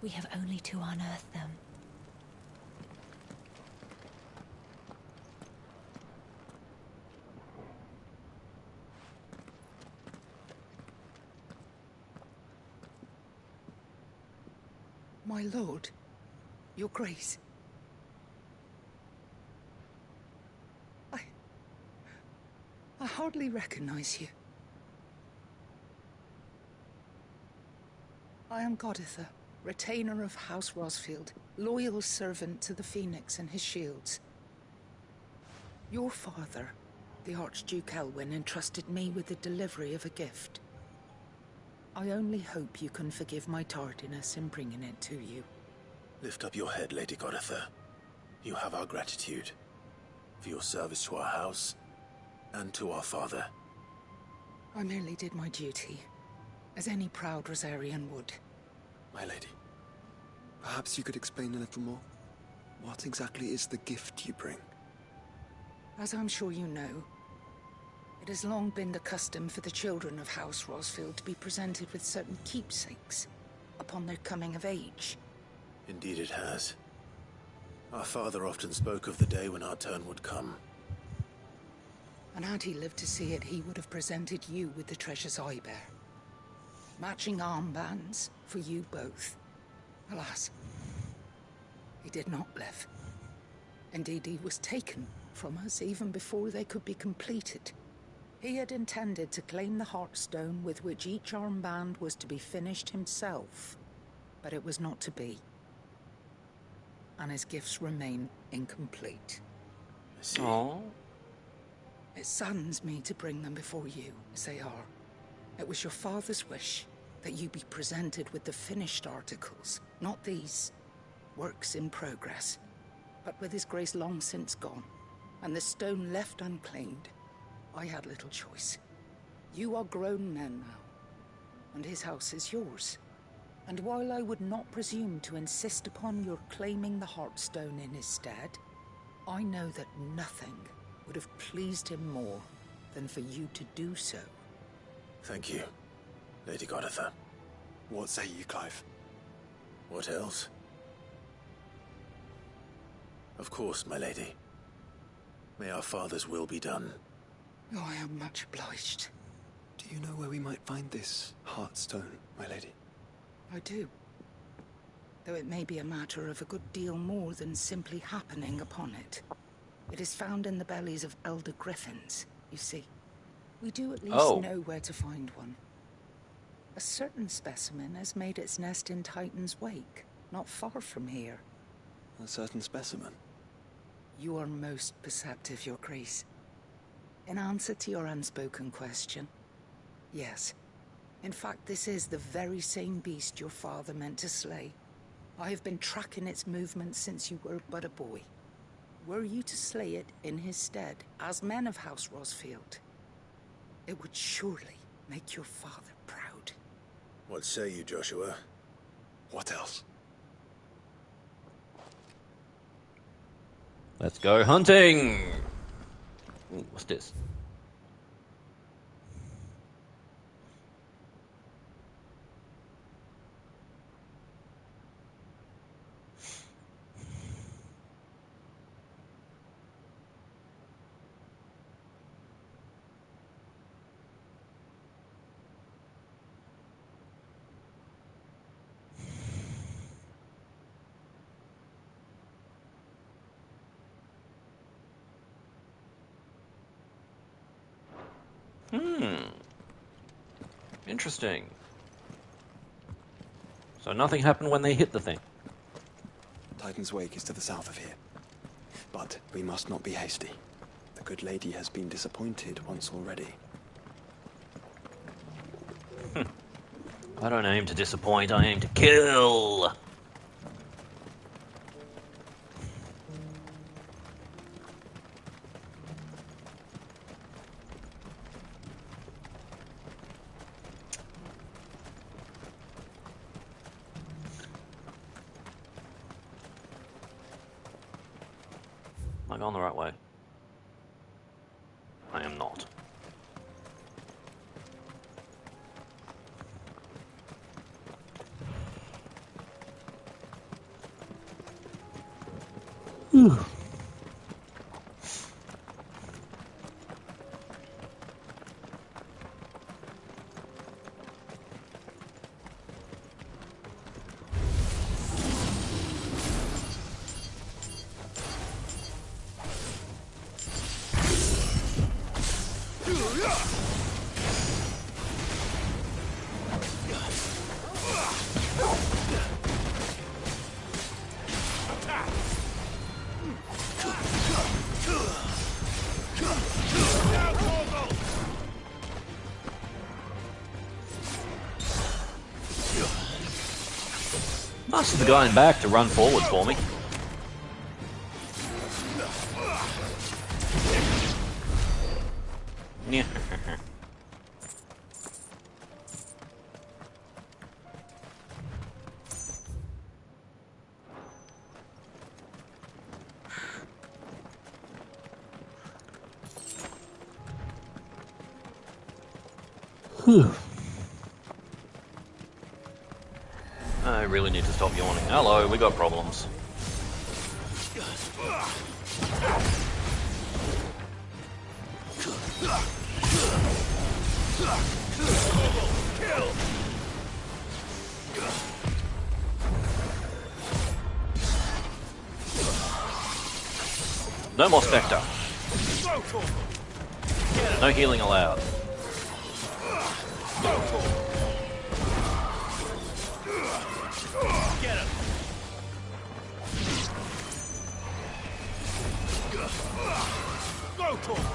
We have only to unearth them. My lord, Your Grace. I hardly recognize you. I am Goditha, retainer of House Rosfield, loyal servant to the Phoenix and his shields. Your father, the Archduke Elwyn, entrusted me with the delivery of a gift. I only hope you can forgive my tardiness in bringing it to you. Lift up your head, Lady Goditha. You have our gratitude for your service to our house and to our father. I merely did my duty, as any proud Rosarian would. My lady, perhaps you could explain a little more? What exactly is the gift you bring? As I'm sure you know, it has long been the custom for the children of House Rosfield to be presented with certain keepsakes upon their coming of age. Indeed it has. Our father often spoke of the day when our turn would come. And had he lived to see it, he would have presented you with the treasures I bear. Matching armbands for you both. Alas, he did not live. Indeed, he was taken from us even before they could be completed. He had intended to claim the Heartstone with which each armband was to be finished himself, but it was not to be. And his gifts remain incomplete. I see. Aww. It saddens me to bring them before you, as they are. It was your father's wish that you be presented with the finished articles, not these, works in progress. But with his grace long since gone, and the stone left unclaimed, I had little choice. You are grown men now, and his house is yours. And while I would not presume to insist upon your claiming the Heartstone in his stead, I know that nothing would have pleased him more than for you to do so. Thank you, Lady Goditha. What say you, Clive? What else? Of course, my lady. May our father's will be done. Oh, I am much obliged. Do you know where we might find this Heartstone, my lady? I do. Though it may be a matter of a good deal more than simply happening upon it. It is found in the bellies of elder griffins, you see. We do at least know where to find one. A certain specimen has made its nest in Titan's Wake, not far from here. A certain specimen? You are most perceptive, Your Grace. In answer to your unspoken question, yes. In fact, this is the very same beast your father meant to slay. I have been tracking its movements since you were but a boy. Were you to slay it in his stead, as men of House Rosfield, it would surely make your father proud. What say you, Joshua? What else? Let's go hunting! Ooh, what's this? Interesting. So nothing happened when they hit the thing. Titan's Wake is to the south of here. But we must not be hasty. The good lady has been disappointed once already. I don't aim to disappoint, I aim to kill! Am I going the right way? I am not. Ask the guy in back to run forward for me. Yeah. I really need to stop yawning. Hello, we got problems. No more Spectre. No healing allowed. Get him! Go to him!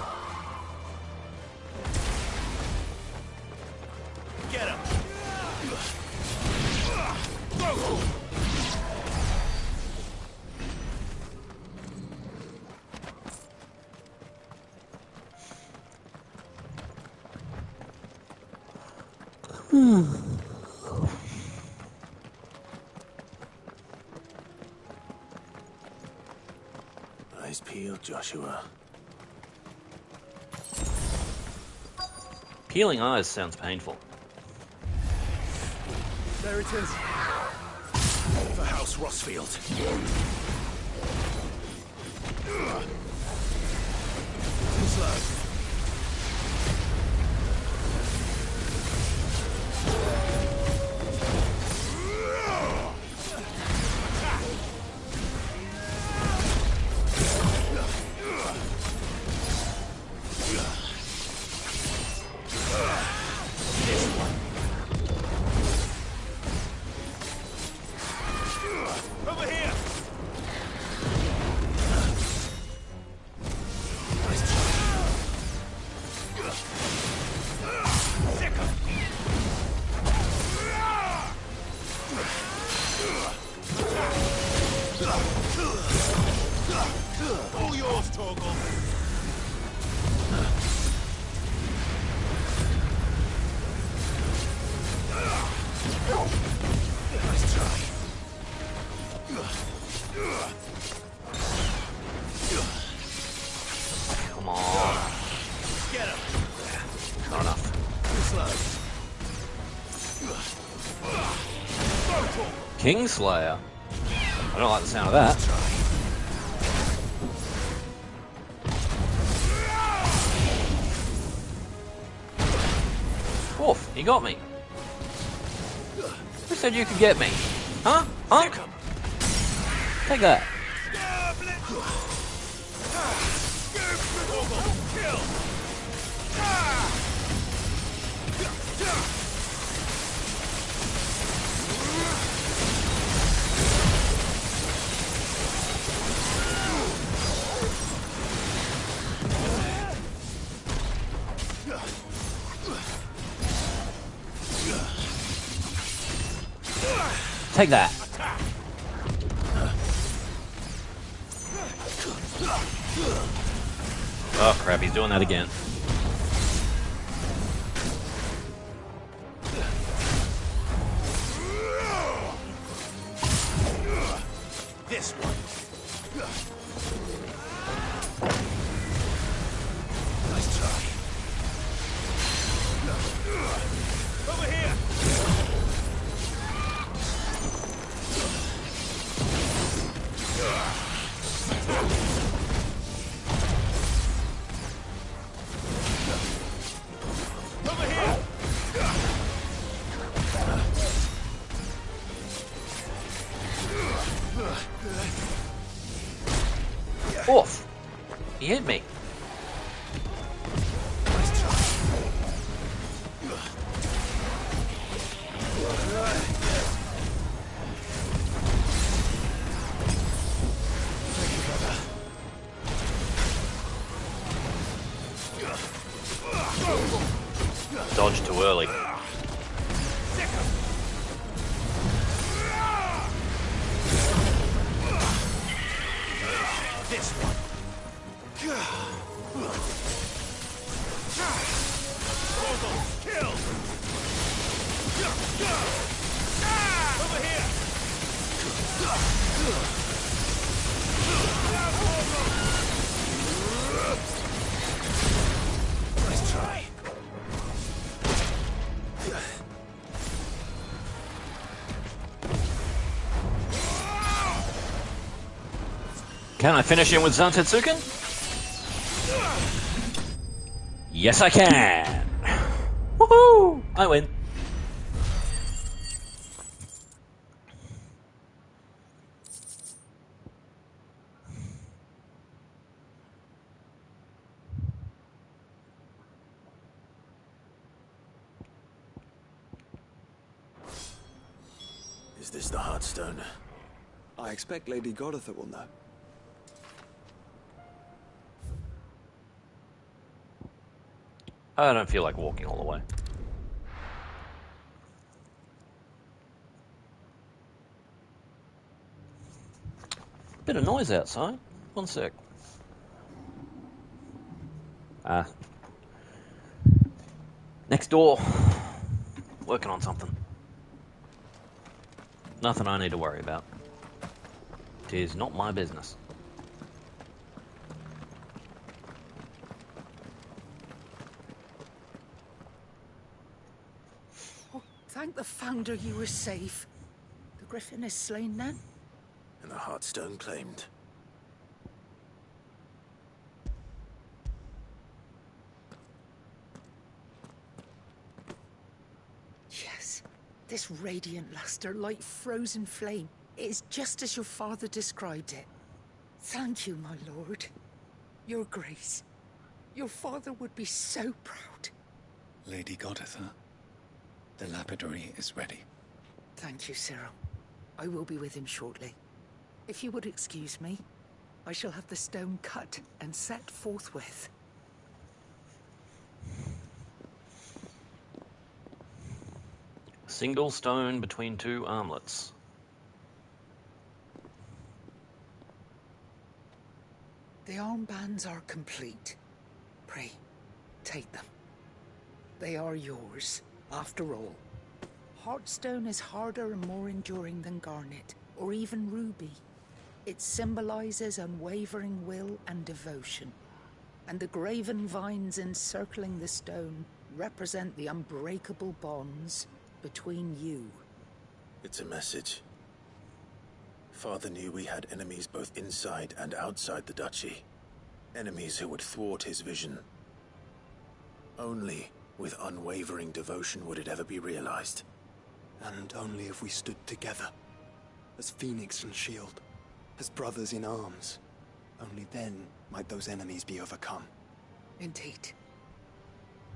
Get him! Go to him! Eyes peeled, Joshua. Peeling eyes sounds painful. There it is. For House Rossfield. Too slow. Over here! All yours, Torgal. Nice try. Come on. Get him. Not enough. Too slow. Kingslayer. I don't like the sound of that. Oof, he got me. Who said you could get me? Huh? Huh? Take that. Take that. Oh crap, he's doing that again. This one. Nice try. Over here! Over here! Oof. He hit me. Dodge too early. This one. Kill! Over here! Nice try. Can I finish him with Zantetsuken? Yes, I can! Woohoo! I win. Is this the Heartstone? I expect Lady Godotha will know. I don't feel like walking all the way. Bit of noise outside. One sec. Next door. Working on something. Nothing I need to worry about. Tis not my business. Thank the Founder you were safe. The Griffin is slain then? And the Heartstone claimed. Yes. This radiant luster, like frozen flame. It is just as your father described it. Thank you, my lord. Your Grace. Your father would be so proud. Lady Goditha, the lapidary is ready. Thank you, Cyril. I will be with him shortly. If you would excuse me, I shall have the stone cut and set forthwith. Single stone between two armlets. The armbands are complete. Pray, take them. They are yours, after all. Heartstone is harder and more enduring than garnet, or even ruby. It symbolizes unwavering will and devotion. And the graven vines encircling the stone represent the unbreakable bonds between you. It's a message. Father knew we had enemies both inside and outside the duchy. Enemies who would thwart his vision. Only with unwavering devotion would it ever be realized. And only if we stood together, as Phoenix and Shield, as brothers in arms. Only then might those enemies be overcome. Indeed.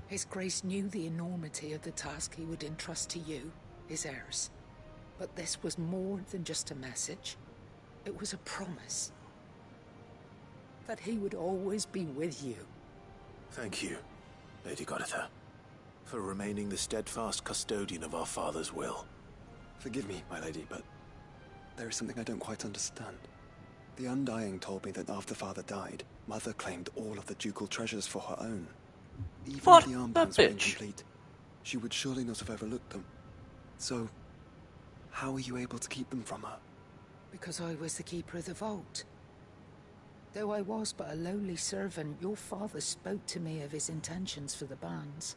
His Grace knew the enormity of the task he would entrust to you, his heirs. But this was more than just a message. It was a promise. That he would always be with you. Thank you, Lady Goditha, for remaining the steadfast custodian of our father's will. Forgive me, my lady, but there is something I don't quite understand. The Undying told me that after Father died, Mother claimed all of the ducal treasures for her own. Even What? if the That armbands were bitch. incomplete, she would surely not have overlooked them. So, how were you able to keep them from her? Because I was the keeper of the vault. Though I was but a lowly servant, your father spoke to me of his intentions for the bands,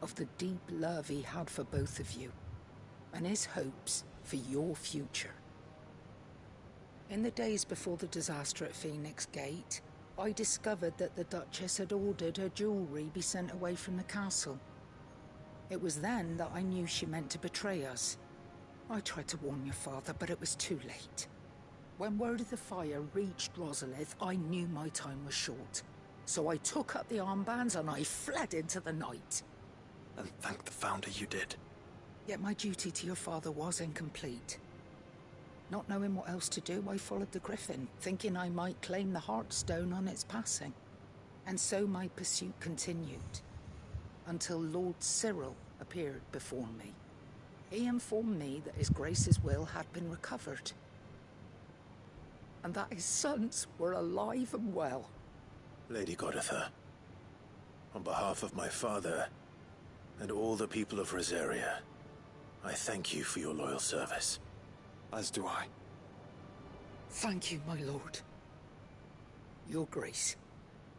of the deep love he had for both of you, and his hopes for your future. In the days before the disaster at Phoenix Gate, I discovered that the Duchess had ordered her jewelry be sent away from the castle. It was then that I knew she meant to betray us. I tried to warn your father, but it was too late. When word of the fire reached Rosalith, I knew my time was short. So I took up the armbands and I fled into the night. And thank the Founder you did. Yet my duty to your father was incomplete. Not knowing what else to do, I followed the Griffin, thinking I might claim the Heartstone on its passing. And so my pursuit continued, until Lord Cyril appeared before me. He informed me that His Grace's will had been recovered, and that his sons were alive and well. Lady Goditha, on behalf of my father and all the people of Rosaria, I thank you for your loyal service. As do I. Thank you, my lord. Your Grace,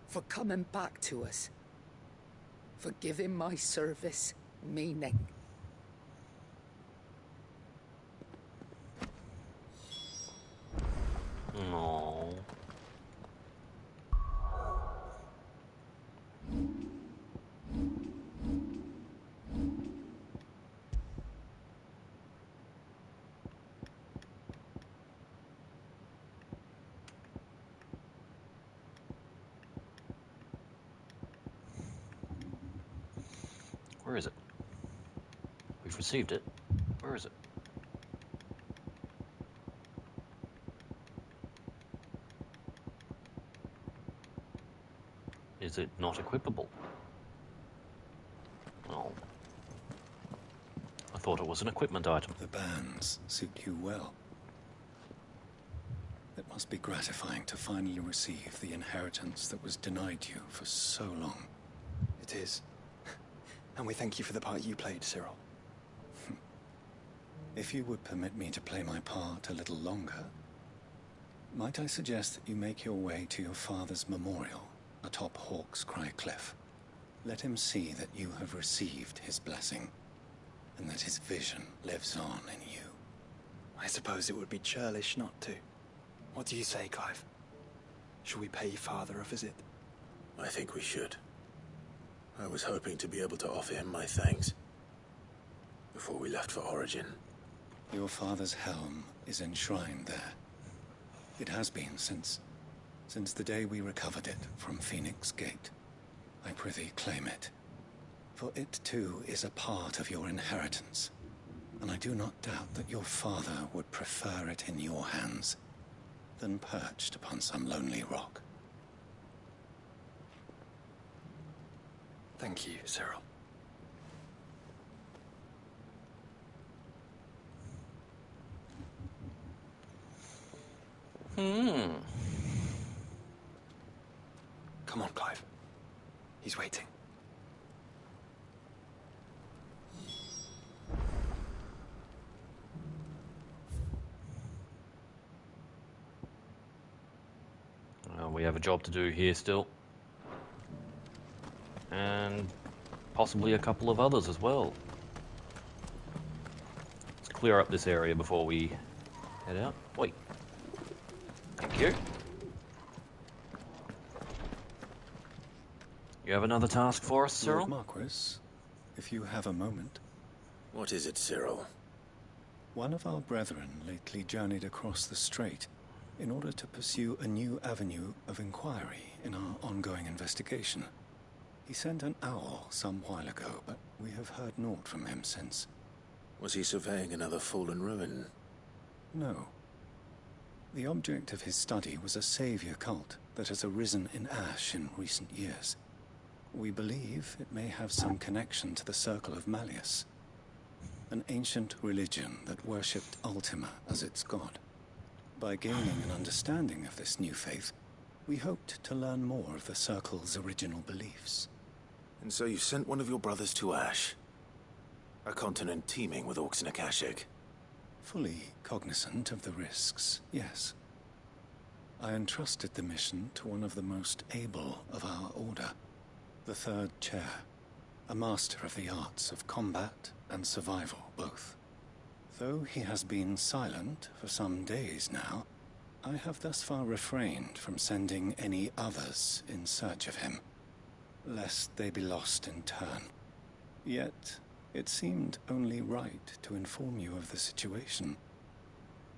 for coming back to us. For giving my service meaning. No. Where is it? We've received it. Where is it? Is it not equipable? Oh. I thought it was an equipment item. The bands suit you well. It must be gratifying to finally receive the inheritance that was denied you for so long. It is. And we thank you for the part you played, Cyril. If you would permit me to play my part a little longer, might I suggest that you make your way to your father's memorial atop Hawk's Cry Cliff? Let him see that you have received his blessing. and that his vision lives on in you. I suppose it would be churlish not to. What do you say, Clive? Shall we pay Father a visit? I think we should. I was hoping to be able to offer him my thanks before we left for Origin. Your father's helm is enshrined there. It has been since the day we recovered it from Phoenix Gate. I prithee claim it, for it too is a part of your inheritance, and I do not doubt that your father would prefer it in your hands than perched upon some lonely rock. Thank you, Cyril. Come on, Clive. He's waiting. We have a job to do here still. And possibly a couple of others as well. Let's clear up this area before we head out. Wait. Thank you. You have another task for us, Cyril? Lord Marquis, if you have a moment. What is it, Cyril? One of our brethren lately journeyed across the strait in order to pursue a new avenue of inquiry in our ongoing investigation. He sent an owl some while ago, but we have heard naught from him since. Was he surveying another fallen ruin? No. The object of his study was a savior cult that has arisen in Ash in recent years. We believe it may have some connection to the Circle of Malleus, an ancient religion that worshipped Ultima as its god. By gaining an understanding of this new faith, we hoped to learn more of the Circle's original beliefs. And so you sent one of your brothers to Ash, a continent teeming with orcs and Akashic. Fully cognizant of the risks, yes. I entrusted the mission to one of the most able of our order, the Third Chair, a master of the arts of combat and survival both. Though he has been silent for some days now, I have thus far refrained from sending any others in search of him, lest they be lost in turn. Yet, it seemed only right to inform you of the situation,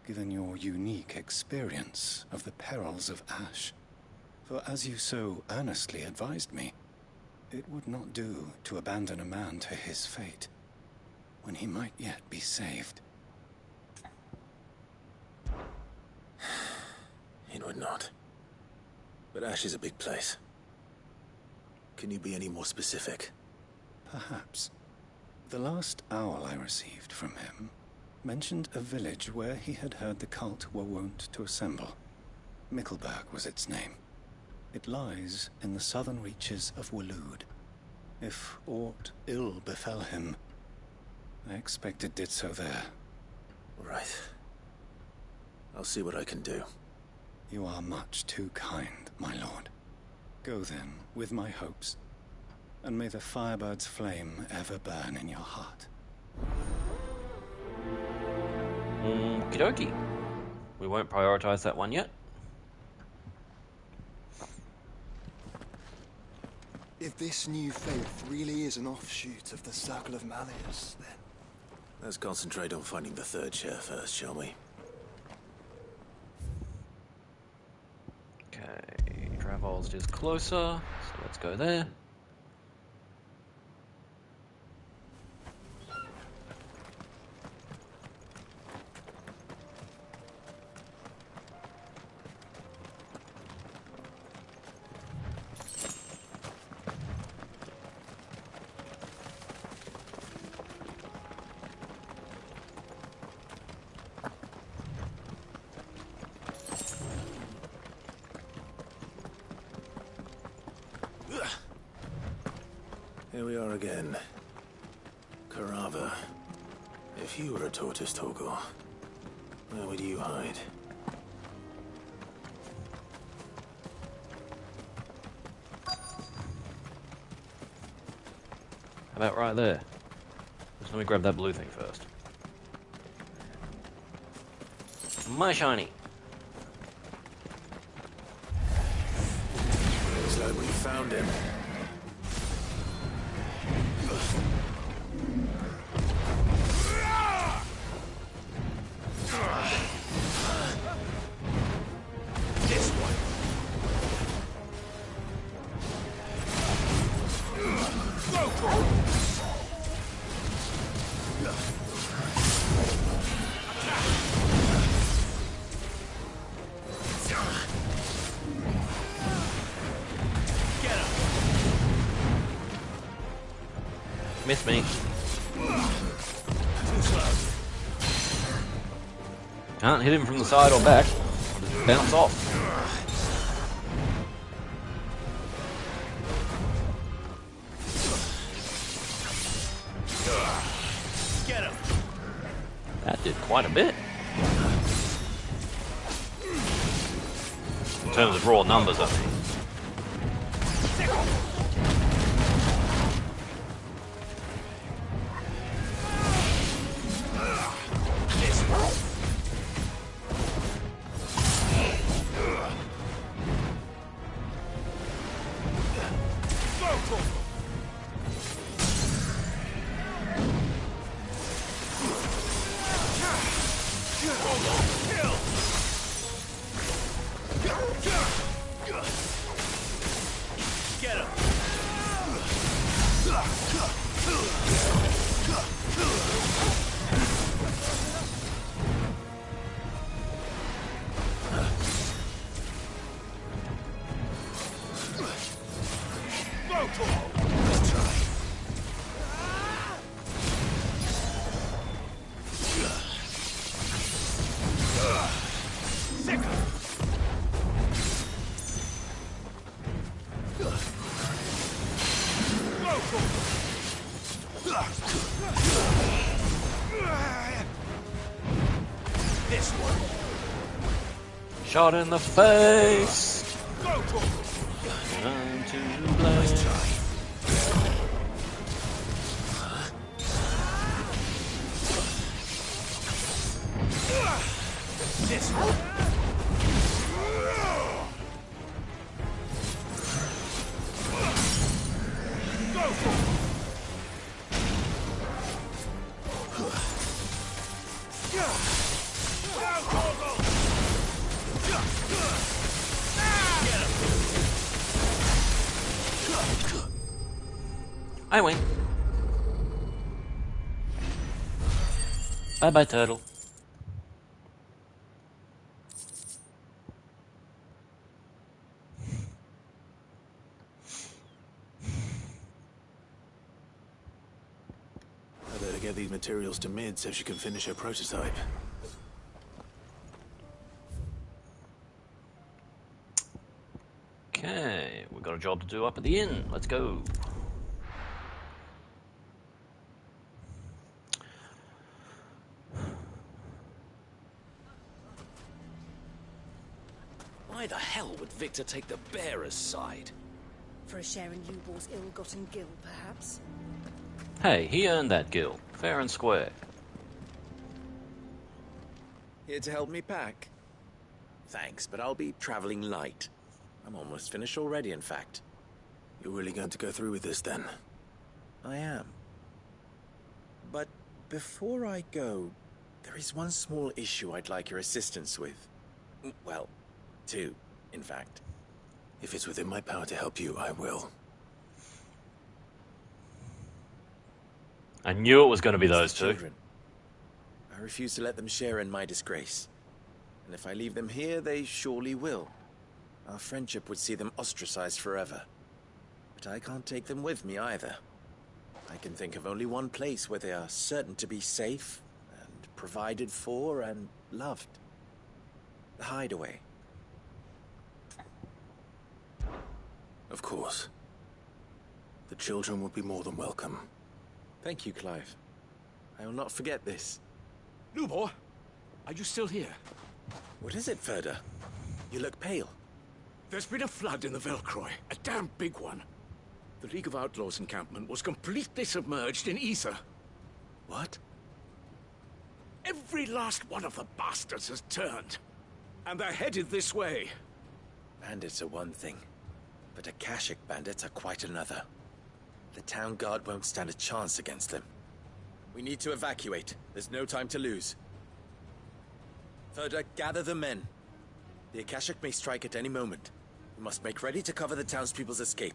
given your unique experience of the perils of Ash. For as you so earnestly advised me, it would not do to abandon a man to his fate, when he might yet be saved. It would not. But Ash is a big place. Can you be any more specific? Perhaps. The last owl I received from him mentioned a village where he had heard the cult were wont to assemble. Mickleburg was its name. It lies in the southern reaches of Waloed. If aught ill befell him, I expect it did so there. Right. I'll see what I can do. You are much too kind, my lord. Go then, with my hopes, and may the Firebird's flame ever burn in your heart. Okie dokie. We won't prioritize that one yet. If this new faith really is an offshoot of the Circle of Malleus, then... Let's concentrate on finding the Third Chair first, shall we? Okay, Travol's is closer, so let's go there. Here we are again. Carava. If you were a tortoise, Torgor, where would you hide? How about right there? Let me grab that blue thing first. My shiny. Looks like we found him. This one. Miss me. Can't hit him from the side or back. I'll just bounce off. Get him. That did quite a bit. In terms of raw numbers, I mean. Get him. Let's try. This one. Shot in the face. Time to play. Let's try. This one. I win. Bye bye, turtle. I better get these materials to Mid so she can finish her prototype. Okay, we've got a job to do up at the inn. Let's go. Why the hell would Victor take the bearer's side? For a share in Yubor's ill-gotten gil, perhaps? Hey, he earned that gil. Fair and square. Here to help me pack? Thanks, but I'll be traveling light. I'm almost finished already, in fact. You're really going to go through with this, then? I am. But before I go, there is one small issue I'd like your assistance with. Well, two, in fact. If it's within my power to help you, I will. I knew it was going to be those two. Children. I refuse to let them share in my disgrace. And if I leave them here, they surely will. Our friendship would see them ostracized forever. But I can't take them with me either. I can think of only one place where they are certain to be safe, and provided for, and loved. The Hideaway. Of course. The children would be more than welcome. Thank you, Clive. I will not forget this. Lubor, are you still here? What is it, Ferda? You look pale. There's been a flood in the Velcroy, a damn big one. The League of Outlaws encampment was completely submerged in ether. What? Every last one of the bastards has turned. And they're headed this way. Bandits are one thing, but Akashic bandits are quite another. The town guard won't stand a chance against them. We need to evacuate. There's no time to lose. Further, gather the men. The Akashic may strike at any moment. We must make ready to cover the townspeople's escape.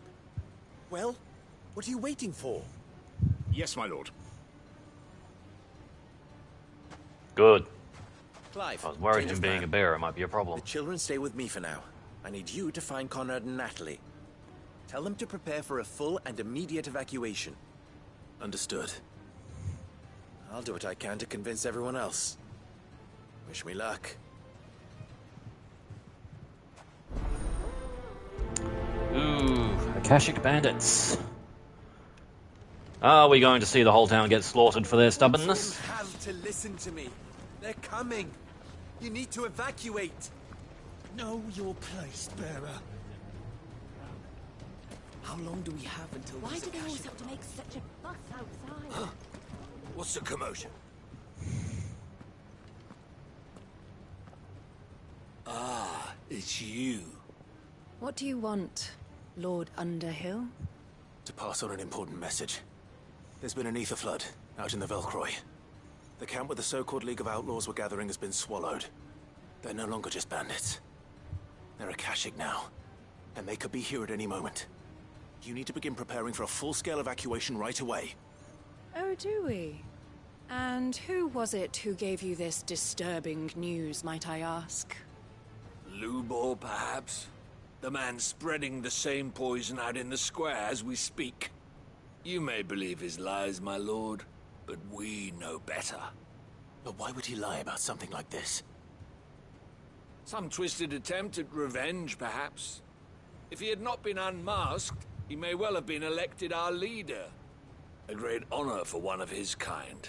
Well, what are you waiting for? Yes, my lord. Good. Clive, I was worried change him of being plan. a bearer might be a problem. The children stay with me for now. I need you to find Conrad and Natalie. Tell them to prepare for a full and immediate evacuation. Understood. I'll do what I can to convince everyone else. Wish me luck. Ooh, Akashic bandits. Are we going to see the whole town get slaughtered for their stubbornness? You have to listen to me. They're coming. You need to evacuate. Know your place, bearer. How long do we have until Why these do they always Akashic have to make such a fuss outside? What's the commotion? Ah, it's you. What do you want, Lord Underhill? To pass on an important message. There's been an ether flood out in the Velcroy. The camp where the so-called League of Outlaws were gathering has been swallowed. They're no longer just bandits. They're Akashic now, and they could be here at any moment. You need to begin preparing for a full-scale evacuation right away. Oh, do we? And who was it who gave you this disturbing news, might I ask? Lubor, perhaps? The man spreading the same poison out in the square as we speak. You may believe his lies, my lord, but we know better. But why would he lie about something like this? Some twisted attempt at revenge, perhaps. If he had not been unmasked, he may well have been elected our leader. A great honor for one of his kind.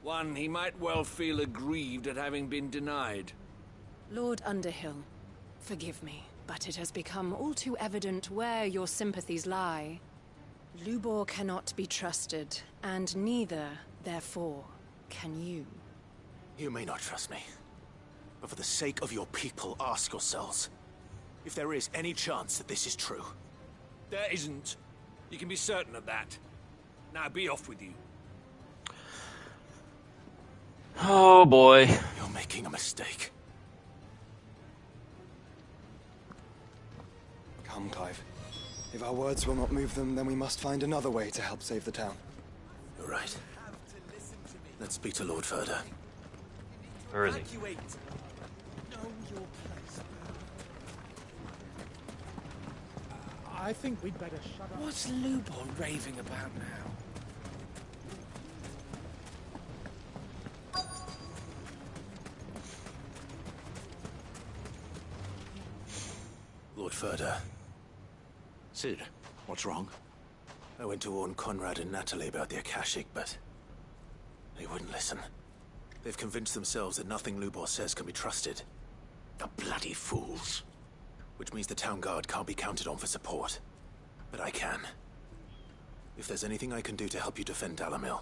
One he might well feel aggrieved at having been denied. Lord Underhill, forgive me, but it has become all too evident where your sympathies lie. Lubor cannot be trusted, and neither, therefore, can you. You may not trust me, but for the sake of your people, ask yourselves if there is any chance that this is true. There isn't. You can be certain of that. Now be off with you. Oh boy. You're making a mistake. Come, Clive. If our words will not move them, then we must find another way to help save the town. You're right. Let's speak to Lord Furder. Where is he? I think we'd better shut up. What's Lubor raving about now? Lord Furder. Sid, what's wrong? I went to warn Conrad and Natalie about the Akashic, but they wouldn't listen. They've convinced themselves that nothing Lubor says can be trusted. The bloody fools. Which means the town guard can't be counted on for support. But I can. If there's anything I can do to help you defend Dalamil,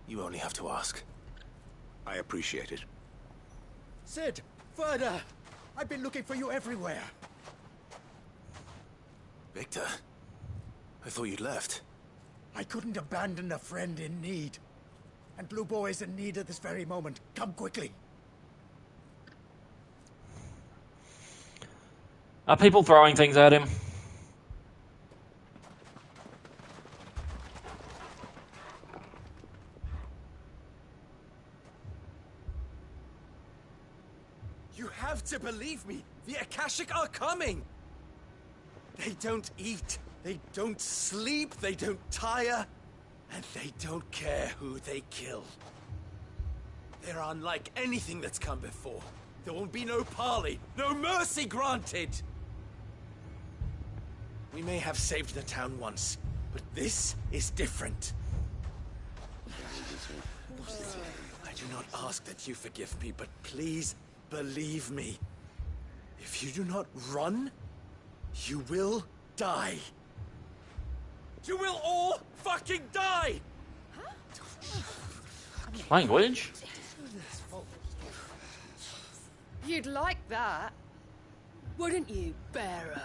you only have to ask. I appreciate it. Sid! Further! I've been looking for you everywhere. Victor? I thought you'd left. I couldn't abandon a friend in need. And Lubor is in need at this very moment. Come quickly. Are people throwing things at him? You have to believe me. The Akashic are coming. They don't eat. They don't sleep. They don't tire. And they don't care who they kill. They're unlike anything that's come before. There will be no parley, no mercy granted. We may have saved the town once, but this is different. I do not ask that you forgive me, but please believe me. If you do not run, you will die. You will all fucking die! Language? You'd like that, wouldn't you, bearer?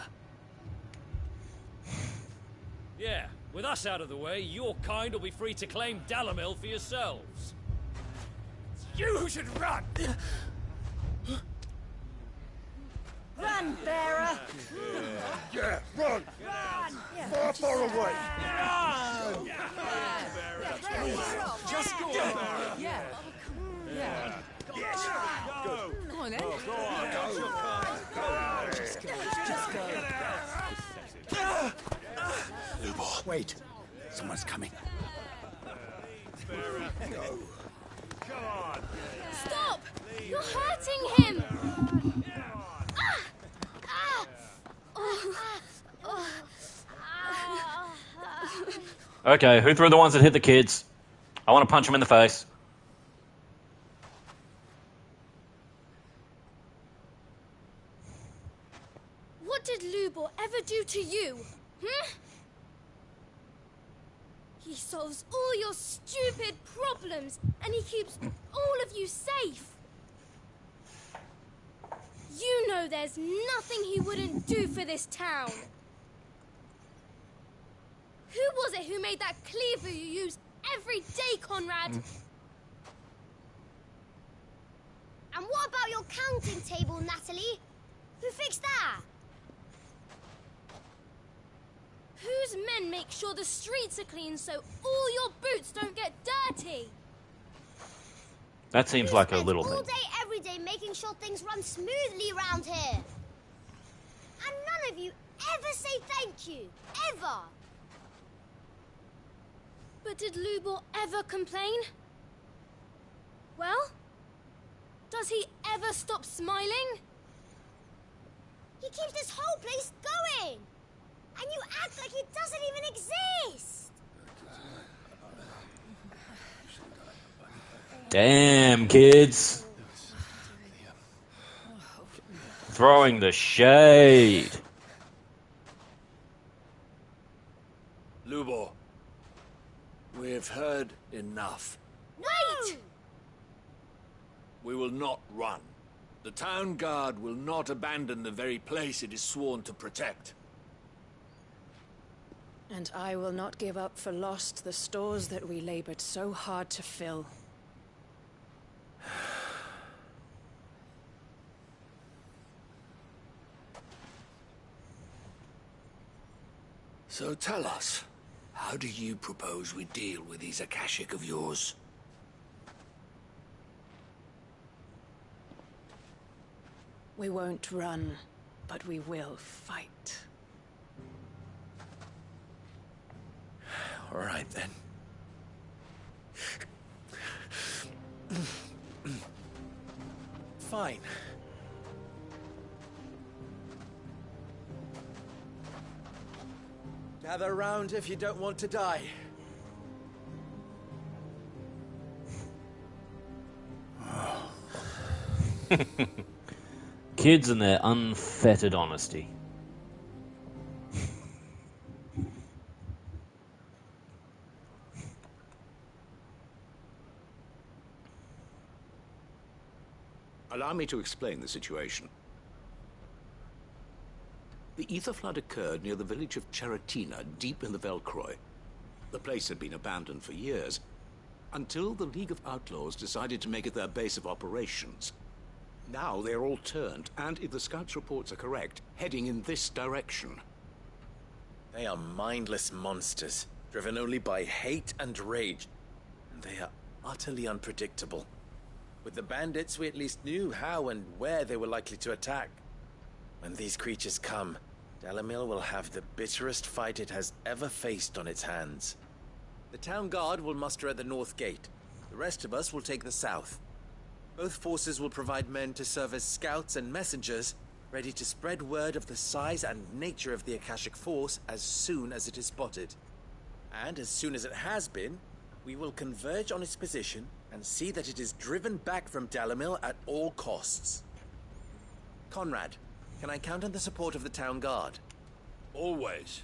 Yeah, with us out of the way, your kind will be free to claim Dalamil for yourselves. It's you who should run! Run, bearer! Yeah, run! Run! Far, far away! Run! Just go. Yeah. Yeah. Yes! Go! Come on, then. Go on! Just go. Lubor, wait. Someone's coming. Go. Come on! Stop! You're hurting him! Okay, who threw the ones that hit the kids? I want to punch them in the face. What did Lubor ever do to you? He solves all your stupid problems, and he keeps all of you safe. You know there's nothing he wouldn't do for this town. Who was it who made that cleaver you use every day, Conrad? And what about your counting table, Natalie? Who fixed that? Whose men make sure the streets are clean so all your boots don't get dirty? That seems like a little All thing. day, every day, making sure things run smoothly around here. And none of you ever say thank you. Ever. But did Lubor ever complain? Well, does he ever stop smiling? He keeps this whole place going. And you act like it doesn't even exist. Damn, kids. Throwing the shade. Lubor, we've heard enough. Wait! We will not run. The town guard will not abandon the very place it is sworn to protect. And I will not give up for lost the stores that we labored so hard to fill. So tell us, how do you propose we deal with these Akashic of yours? We won't run, but we will fight. All right, then. Fine. Gather round if you don't want to die. Kids and their unfettered honesty. Allow me to explain the situation. The ether flood occurred near the village of Cheratina, deep in the Velcroy. The place had been abandoned for years, until the League of Outlaws decided to make it their base of operations. Now they're all turned, and if the scouts' reports are correct, heading in this direction. They are mindless monsters, driven only by hate and rage. And they are utterly unpredictable. With the bandits, we at least knew how and where they were likely to attack. When these creatures come, Dalamil will have the bitterest fight it has ever faced on its hands. The town guard will muster at the north gate. The rest of us will take the south. Both forces will provide men to serve as scouts and messengers, ready to spread word of the size and nature of the Akashic force as soon as it is spotted. And as soon as it has been, we will converge on its position and see that it is driven back from Dalamil at all costs. Conrad, can I count on the support of the town guard? Always.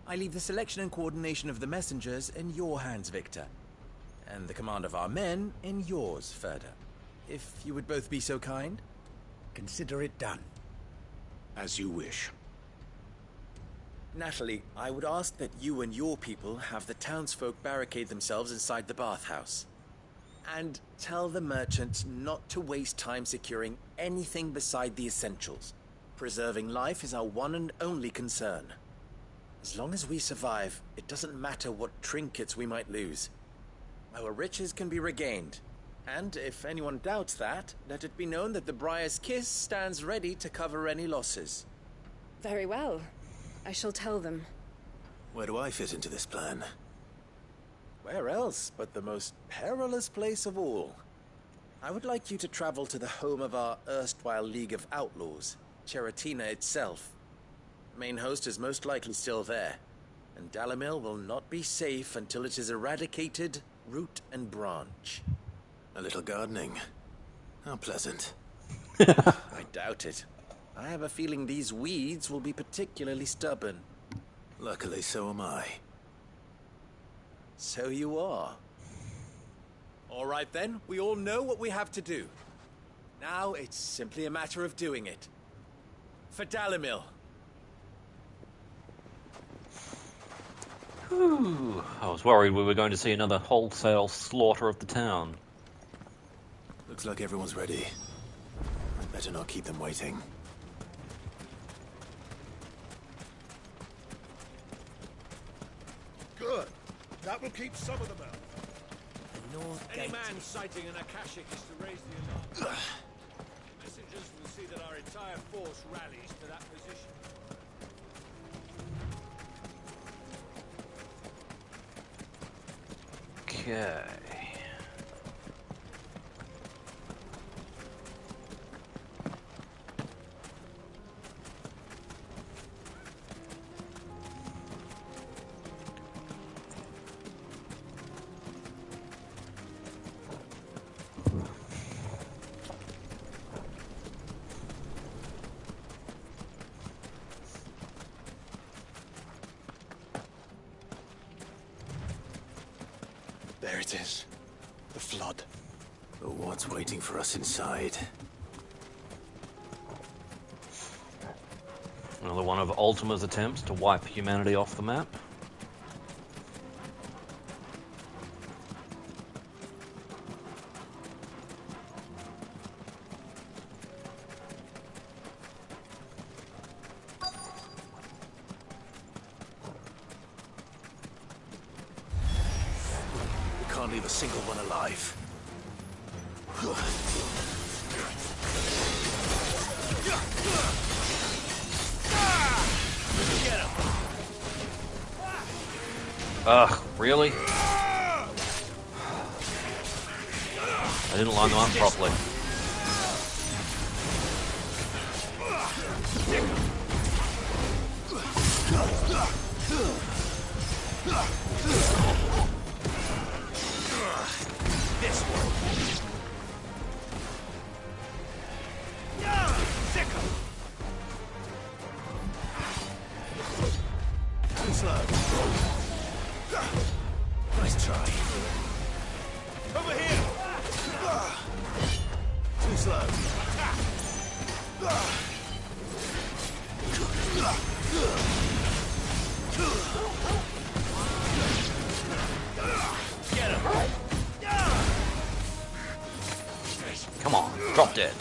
I leave the selection and coordination of the messengers in your hands, Victor. and the command of our men in yours, Ferda. If you would both be so kind. Consider it done. As you wish. Natalie, I would ask that you and your people have the townsfolk barricade themselves inside the bathhouse. And tell the merchants not to waste time securing anything beside the essentials. Preserving life is our one and only concern. As long as we survive, it doesn't matter what trinkets we might lose. Our riches can be regained. And if anyone doubts that, let it be known that the Briar's Kiss stands ready to cover any losses. Very well. I shall tell them. Where do I fit into this plan? Where else but the most perilous place of all? I would like you to travel to the home of our erstwhile League of Outlaws, Cheratina itself. The main host is most likely still there, and Dalimil will not be safe until it is eradicated, root and branch. A little gardening. How pleasant. I doubt it. I have a feeling these weeds will be particularly stubborn. Luckily, so am I. So you are. All right then, we all know what we have to do. Now it's simply a matter of doing it. For Dalimil. Whew. I was worried we were going to see another wholesale slaughter of the town. Looks like everyone's ready. I'd better not keep them waiting. Good. That will keep some of them out. Any man sighting an Akashic is to raise the alarm. Messengers will see that our entire force rallies to that position. Okay. There it is. The flood. But what's waiting for us inside? Another one of Ultima's attempts to wipe humanity off the map. We can't leave a single one alive. Ugh, really? I didn't line them up properly. This one. Too slow. Nice try. Over here. Too slow. Get him. Come on, drop dead.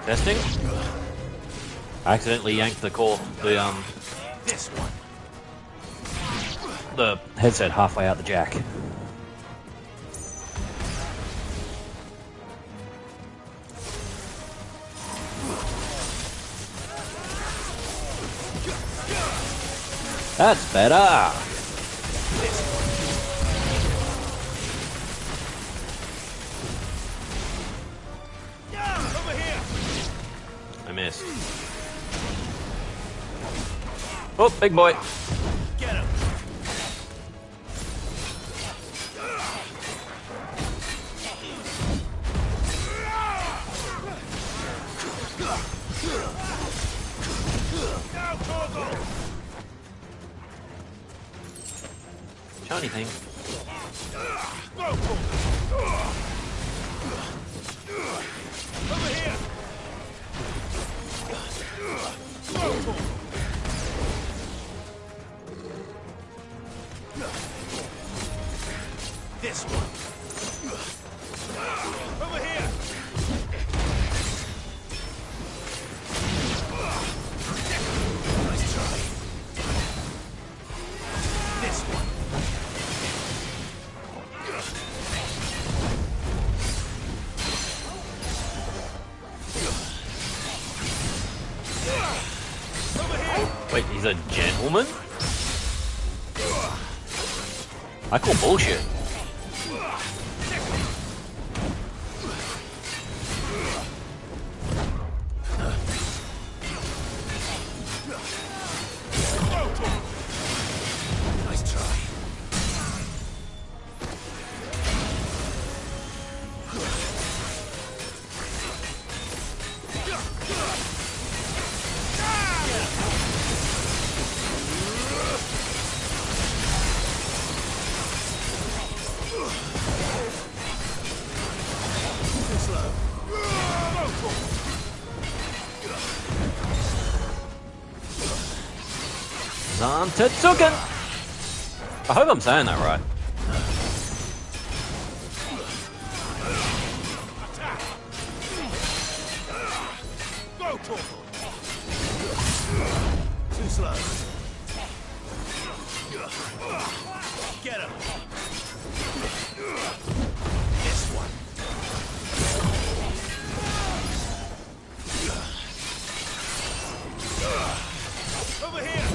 Testing. I accidentally yanked the This one. the headset halfway out the jack. That's better. Over here. I missed. Oh, big boy. Get him. Now, Torgo. know anything. Over here! This one. Over here! Nice try. This one. Wait, he's a gentleman? I call bullshit. Nice try. Too slow. Zantetsuken! I hope I'm saying that right. Too slow. Get him. This one. Over here.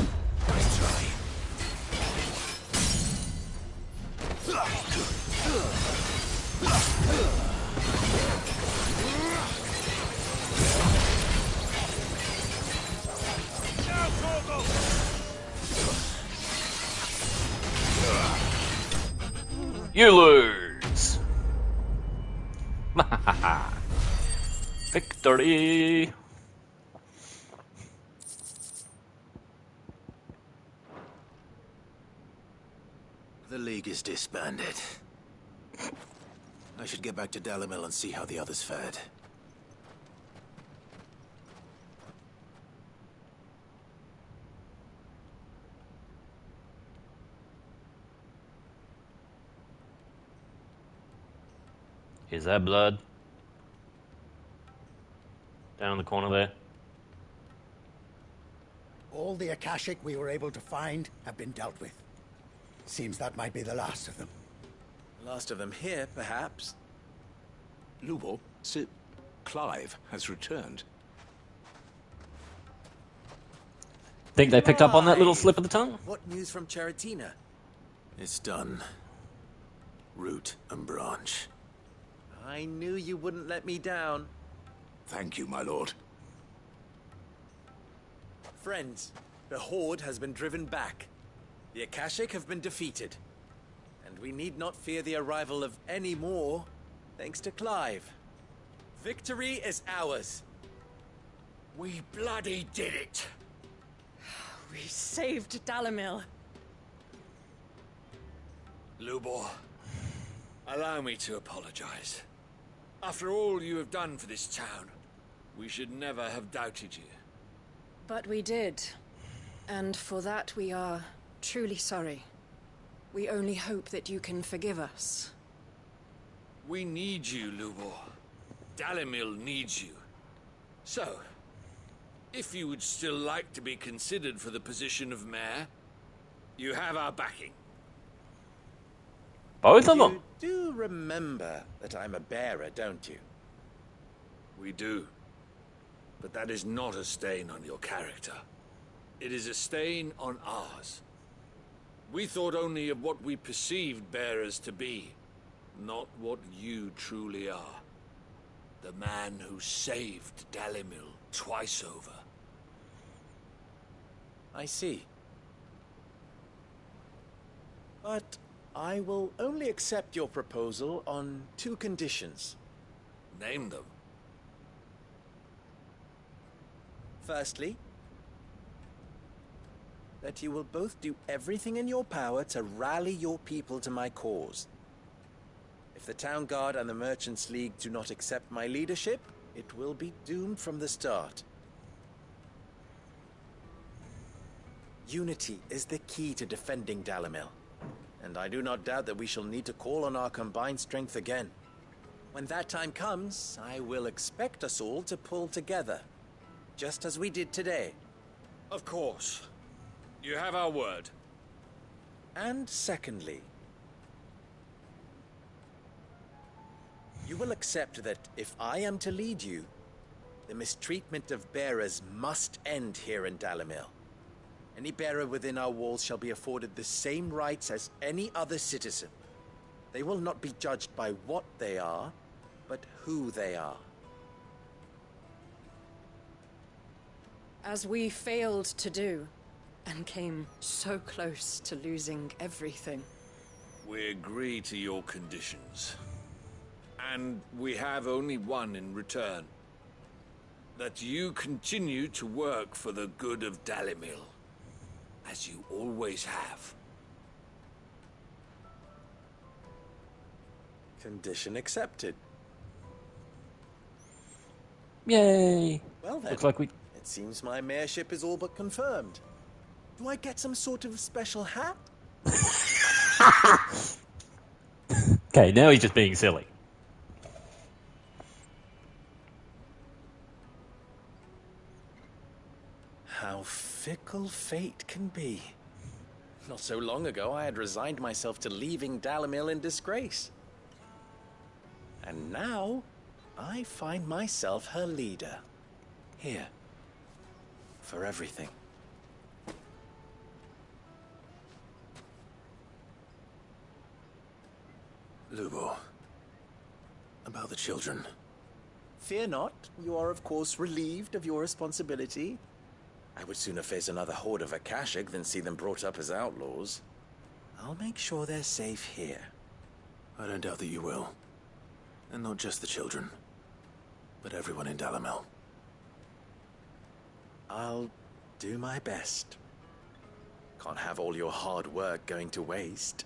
Nice try. Now, Torgal. You lose! Victory! The League is disbanded. I should get back to Dalimil and see how the others fared. Is that blood? Down in the corner there. All the Akashic we were able to find have been dealt with. Seems that might be the last of them. Last of them here, perhaps. Lubor, Sir Clive has returned. Think they picked up on that little slip of the tongue? What news from Charatina? It's done. Root and branch. I knew you wouldn't let me down. Thank you, my lord. Friends, the Horde has been driven back. The Akashic have been defeated. And we need not fear the arrival of any more, thanks to Clive. Victory is ours. We bloody did it. We saved Dalimil. Lubor, allow me to apologize. After all you have done for this town, we should never have doubted you. But we did. And for that we are truly sorry. We only hope that you can forgive us. We need you, Lubor. Dalimil needs you. So, if you would still like to be considered for the position of mayor, you have our backing. Both of them? You do remember that I'm a bearer, don't you? We do. But that is not a stain on your character. It is a stain on ours. We thought only of what we perceived bearers to be, not what you truly are. The man who saved Dalimil twice over. I see. But I will only accept your proposal on 2 conditions. Name them. Firstly, that you will both do everything in your power to rally your people to my cause. If the Town Guard and the Merchants League do not accept my leadership, it will be doomed from the start. Unity is the key to defending Dalimil, and I do not doubt that we shall need to call on our combined strength again. When that time comes, I will expect us all to pull together, just as we did today. Of course. You have our word. And secondly, you will accept that if I am to lead you, the mistreatment of bearers must end here in Dalimil. Any bearer within our walls shall be afforded the same rights as any other citizen. They will not be judged by what they are, but who they are. As we failed to do, and came so close to losing everything. We agree to your conditions. And we have only one in return. That you continue to work for the good of Dalimil, as you always have. Condition accepted. Yay! Well then, Looks like we... it seems my mayorship is all but confirmed. Do I get some sort of special hat? Okay, now he's just being silly. How fickle fate can be. Not so long ago, I had resigned myself to leaving Dalimil in disgrace. And now, I find myself her leader. Here. For everything. Lubo. About the children. Fear not, you are of course relieved of your responsibility. I would sooner face another horde of Akashic than see them brought up as outlaws. I'll make sure they're safe here. I don't doubt that you will. And not just the children, but everyone in Dalimil. I'll do my best. Can't have all your hard work going to waste.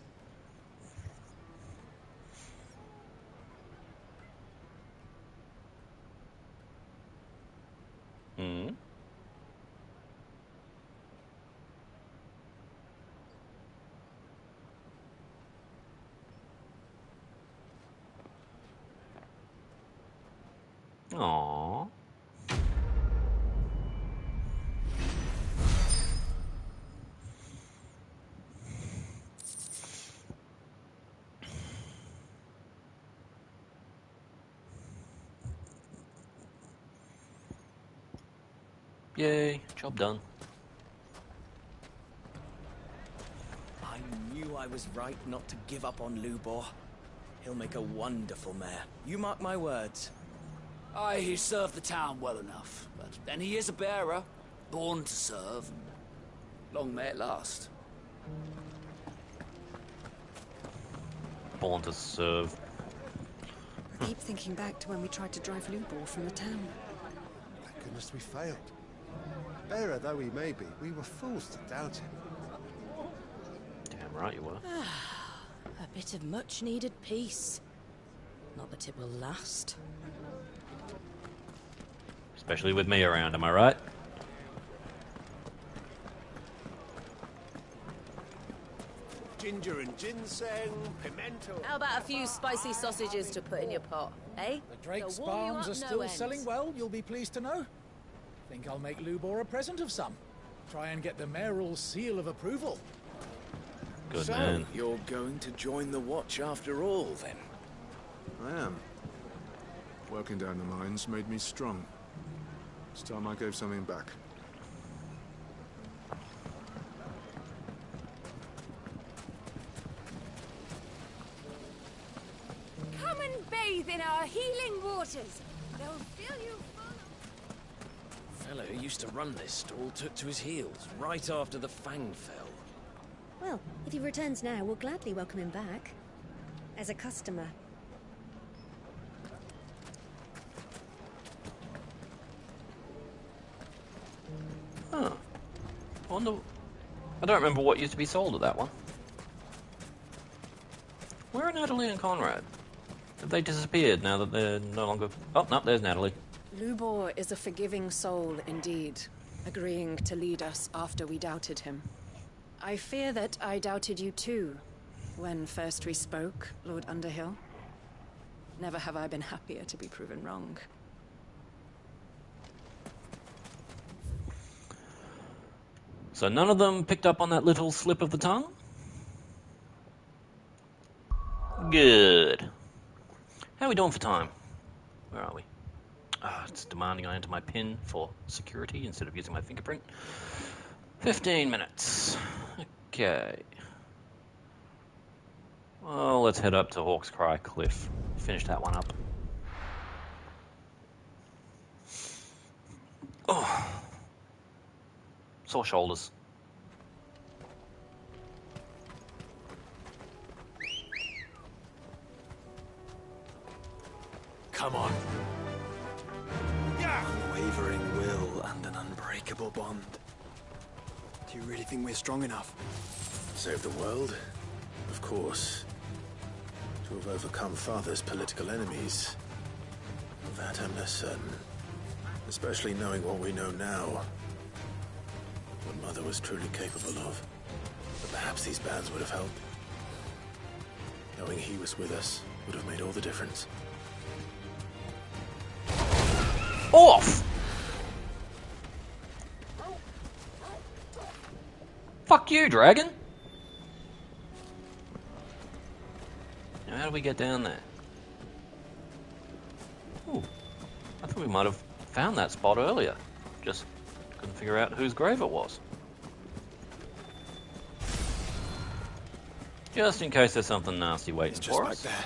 Hmm? Aww. Yay, job done. I knew I was right not to give up on Lubor. He'll make a wonderful mayor. You mark my words. Aye, he served the town well enough, but then he is a bearer, born to serve. Long may it last. Born to serve. I keep thinking back to when we tried to drive Lubor from the town. Thank goodness we failed. Bearer though he may be, we were fools to doubt him. Damn right you were. A bit of much-needed peace. Not that it will last. Especially with me around, am I right? Ginger and ginseng, pimento... How about a few spicy sausages to put in your pot, eh? The Drake's They'll warm you barns up are still no end. selling well, you'll be pleased to know. Think I'll make Lubor a present of some. Try and get the mayoral seal of approval. Good so, man. You're going to join the Watch after all, then? I am. Working down the mines made me strong. It's time I gave something back. Come and bathe in our healing waters. They'll fill you full The fellow who used to run this stall took to his heels right after the Fang fell. Well, if he returns now, we'll gladly welcome him back. As a customer. Huh. Wonder I don't remember what used to be sold at that one. Where are Natalie and Conrad? Have they disappeared now that they're no longer... Oh, no, there's Natalie. Lubor is a forgiving soul indeed, agreeing to lead us after we doubted him. I fear that I doubted you too, when first we spoke, Lord Underhill. Never have I been happier to be proven wrong. So none of them picked up on that little slip of the tongue? Good. How are we doing for time? Where are we? It's demanding I enter my PIN for security instead of using my fingerprint. 15 minutes. Okay. Well, let's head up to Hawk's Cry Cliff. Finish that one up. Oh. Sore shoulders. Come on. Unwavering will and an unbreakable bond. Do you really think we're strong enough? Save the world? Of course. To have overcome Father's political enemies. Of that I'm less certain. Especially knowing what we know now. What Mother was truly capable of. But perhaps these bands would have helped. Knowing he was with us would have made all the difference. Off! Fuck you, dragon! Now how do we get down there? Ooh, I thought we might have found that spot earlier. Just couldn't figure out whose grave it was. Just in case there's something nasty waiting for us. Just back there.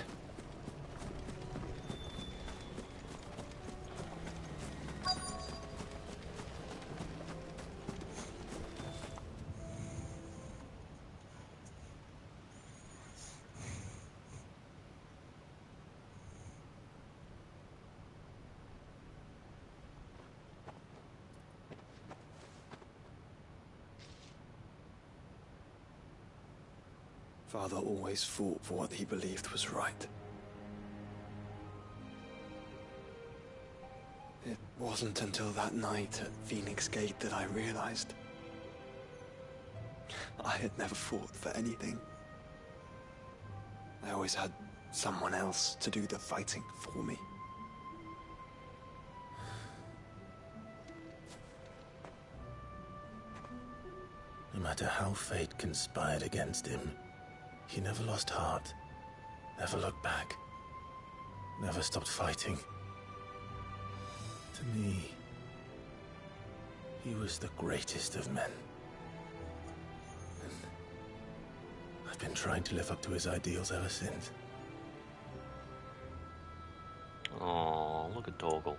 Father always fought for what he believed was right. It wasn't until that night at Phoenix Gate that I realized I had never fought for anything. I always had someone else to do the fighting for me. No matter how fate conspired against him, he never lost heart, never looked back, never stopped fighting. To me, he was the greatest of men. And I've been trying to live up to his ideals ever since. Oh, look at Torgal.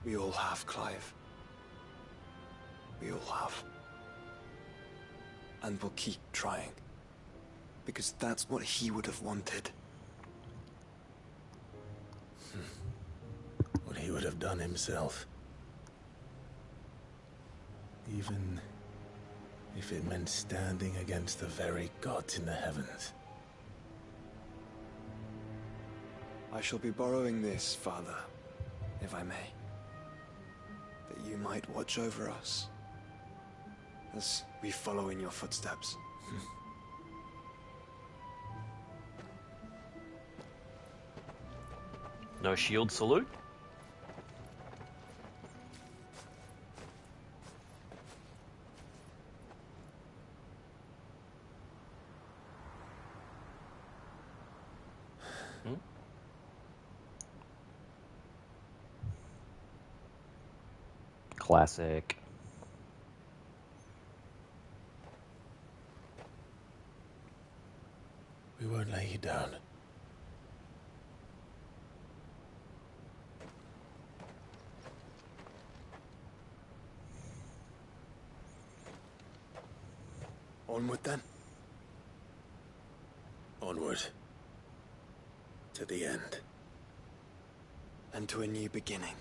We all have, Clive. We all have. And we'll keep trying. Because that's what he would have wanted. What he would have done himself. Even if it meant standing against the very gods in the heavens. I shall be borrowing this, Father, if I may. That you might watch over us. As we follow in your footsteps. No shield salute? Classic. We won't lay you down. Onward then. Onward. To the end. And to a new beginning.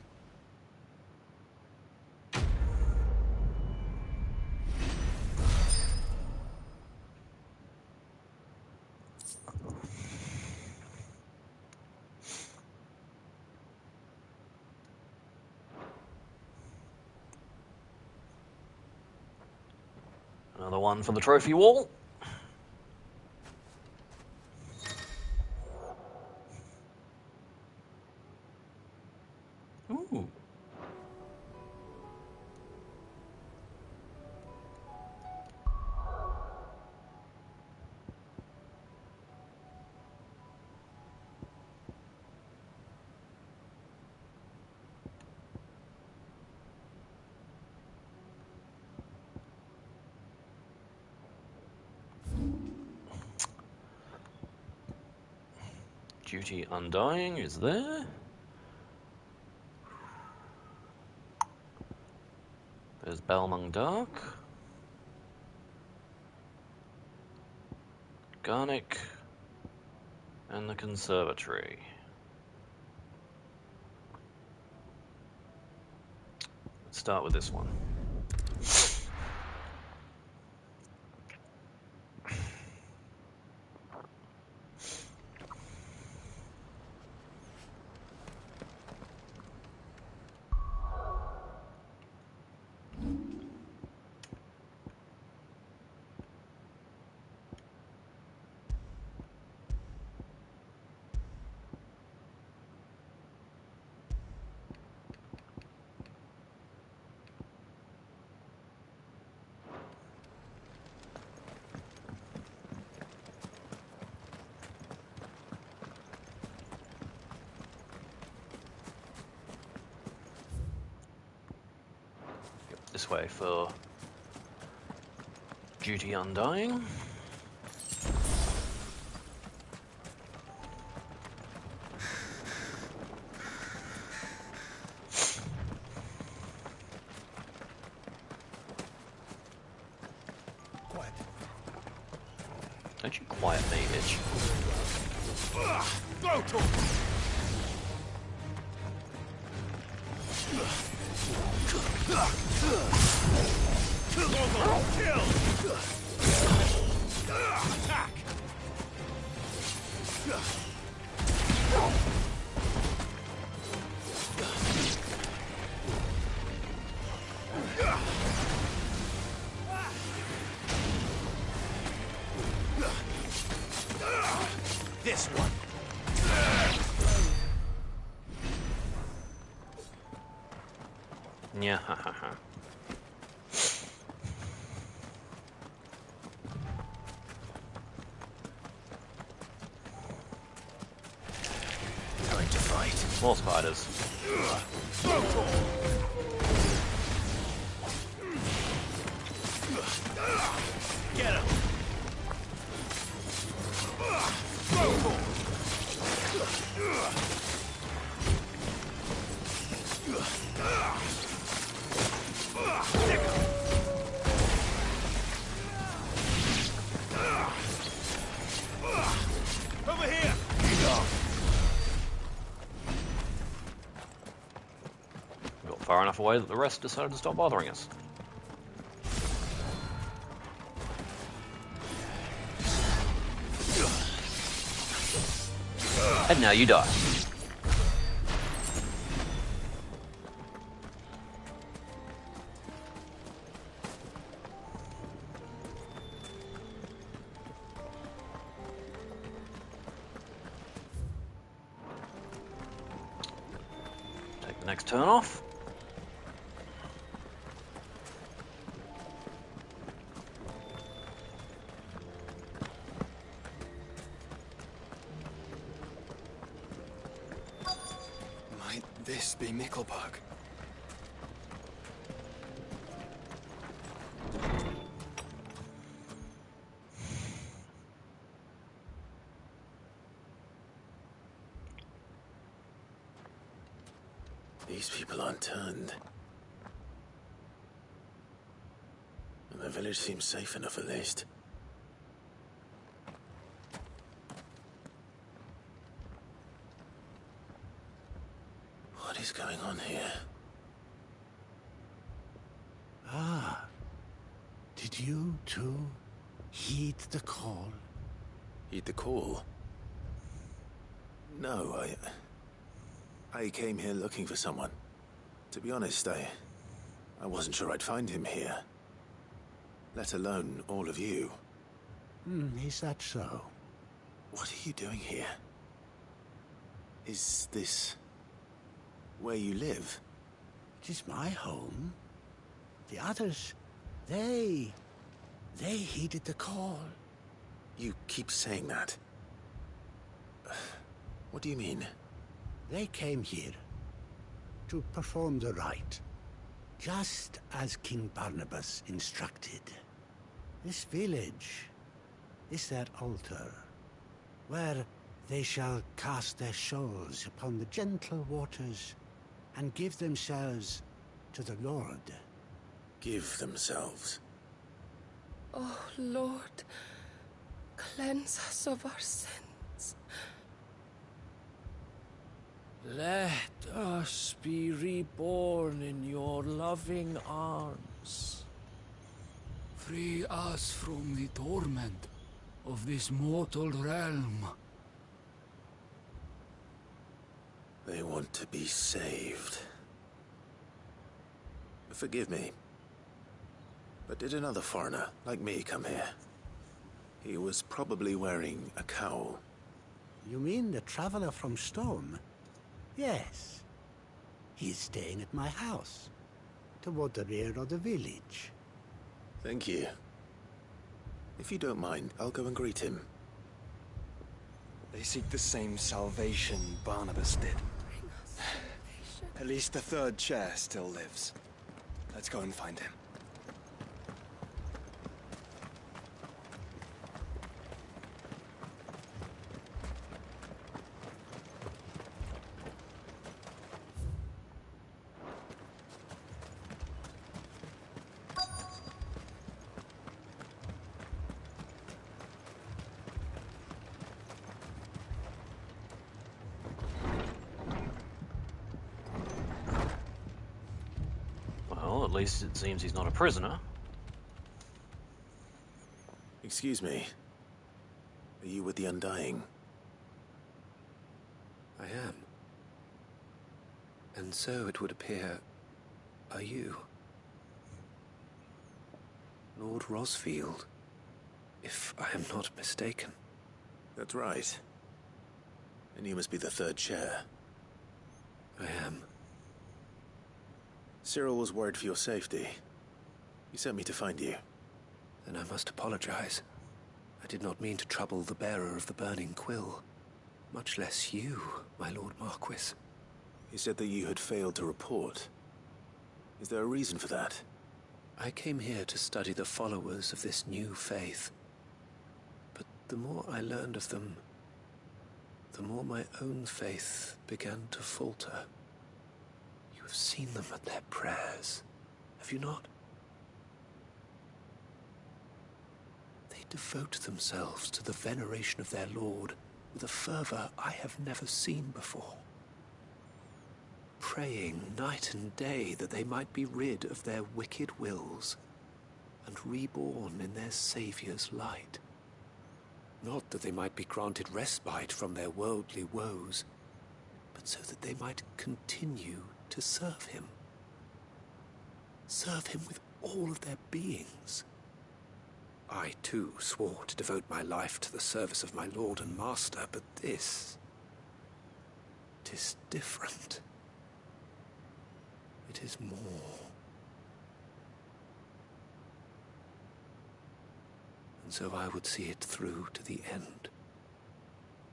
Another one for the trophy wall. Ooh. Duty Undying is there. There's Balmung Dark. Garnick. And the Conservatory. Let's start with this one. This way for Duty Undying. Quiet. Don't you quiet me, bitch. Go to Kill! Attack! This one. Yeah, ha ha ha. Time to fight. More spiders. Get him! Over here! We got far enough away that the rest decided to stop bothering us. And now you die. Take the next turn off. Might this be Mickelbug? These people aren't turned. And the village seems safe enough at least. What is going on here? Ah. Did you, too, heed the call? Heed the call? No, I came here looking for someone. To be honest, I wasn't sure I'd find him here. let alone all of you. Is that so? What are you doing here? Is this where you live? It is my home. The others, they heeded the call. You keep saying that. What do you mean? They came here to perform the rite, just as King Barnabas instructed. This village is their altar, where they shall cast their souls upon the gentle waters and give themselves to the Lord. Give themselves? Oh, Lord, cleanse us of our sins. Let us be reborn in your loving arms. Free us from the torment of this mortal realm. They want to be saved. Forgive me, but did another foreigner like me come here? He was probably wearing a cowl. You mean the traveler from Storm? Yes. He's staying at my house, toward the rear of the village. Thank you. If you don't mind, I'll go and greet him. They seek the same salvation Barnabas did. At least the third chair still lives. Let's go and find him. Well, at least it seems he's not a prisoner. Excuse me. Are you with the Undying? I am. And so it would appear, are you? Lord Rosfield, if I am not mistaken. That's right. And you must be the third chair. I am. Cyril was worried for your safety. He sent me to find you. Then I must apologize. I did not mean to trouble the bearer of the burning quill. Much less you, my Lord Marquis. He said that you had failed to report. Is there a reason for that? I came here to study the followers of this new faith. But the more I learned of them, the more my own faith began to falter. You have seen them at their prayers, have you not? They devote themselves to the veneration of their Lord with a fervor I have never seen before. Praying night and day that they might be rid of their wicked wills and reborn in their Saviour's light. Not that they might be granted respite from their worldly woes, but so that they might continue to serve him. Serve him with all of their beings. I, too, swore to devote my life to the service of my Lord and Master, but this... 'tis different. It is more. And so I would see it through to the end.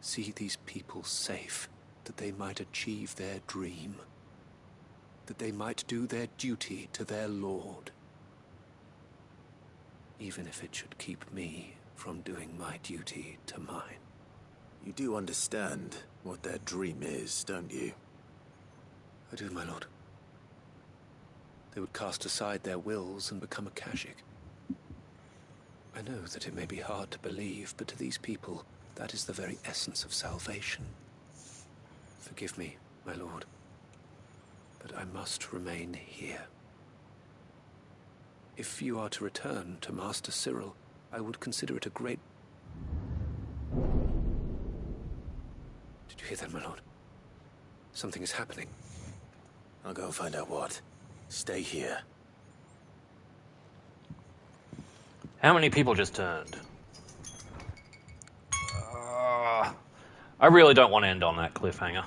See these people safe, that they might achieve their dream. That they might do their duty to their Lord. Even if it should keep me from doing my duty to mine. You do understand what their dream is, don't you? I do, my lord. They would cast aside their wills and become Akashic. I know that it may be hard to believe, but to these people, that is the very essence of salvation. Forgive me, my lord, but I must remain here. If you are to return to Master Cyril, I would consider it a great... Did you hear that, my lord? Something is happening. I'll go and find out what. Stay here. How many people just turned? I really don't want to end on that cliffhanger.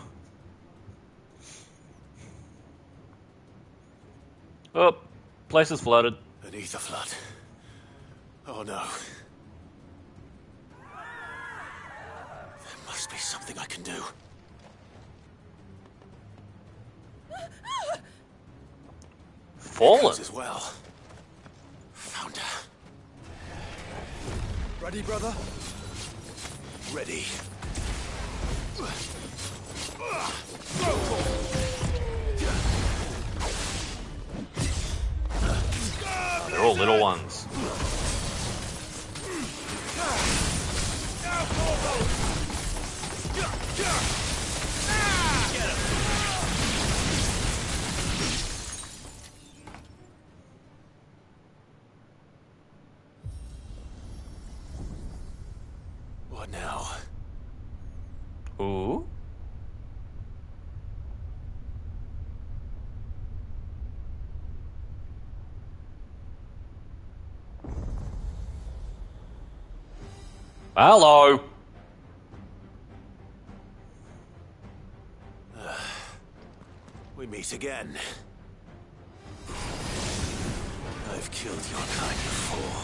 Oh, place is flooded. An ether flood. Oh no. There must be something I can do. Fallen as well. Found her. Ready, brother? Ready. They're all little ones. What now? Ooh. Hello. We meet again. I've killed your kind before.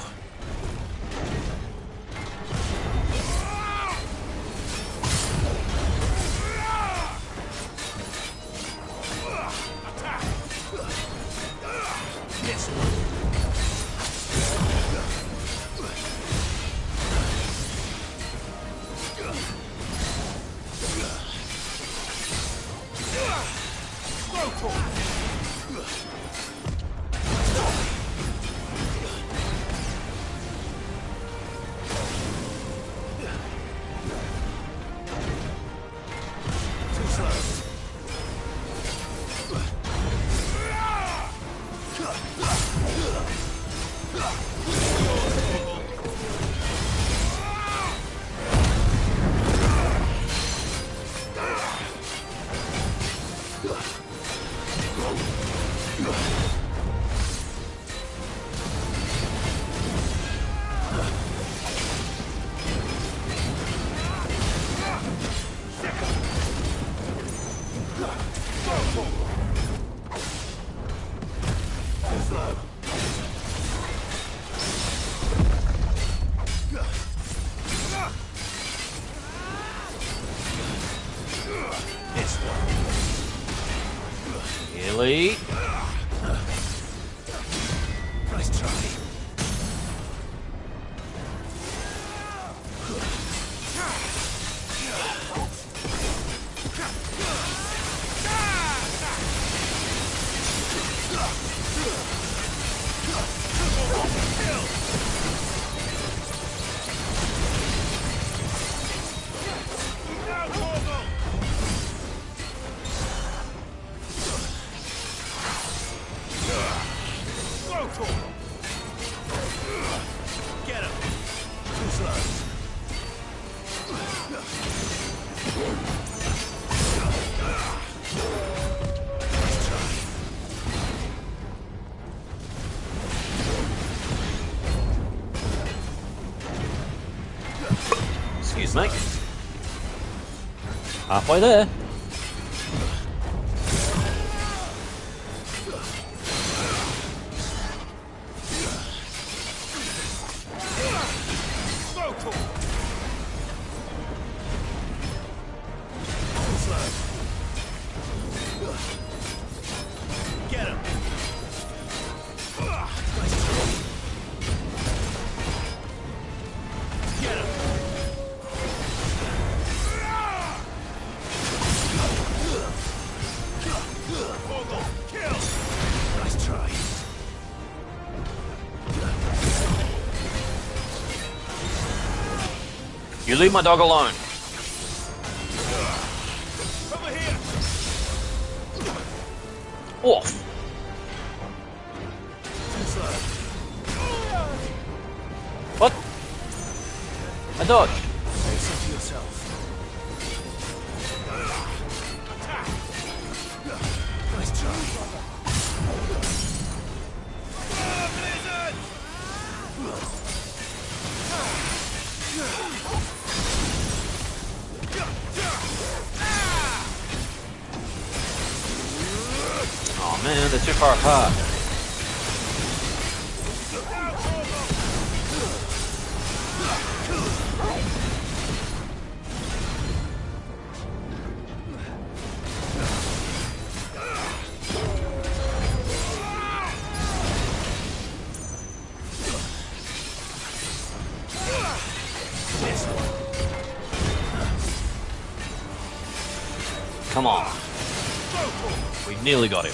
Really? Nice try. Get him! Too slow. Excuse me. Halfway there. Get him! Get him! Kill! Nice try. You leave my dog alone. Over here! Off. Too slow. What? I dodged. Say so to yourself. Nice try. Blizzard! man, they're too far apart. Come on. We nearly got him.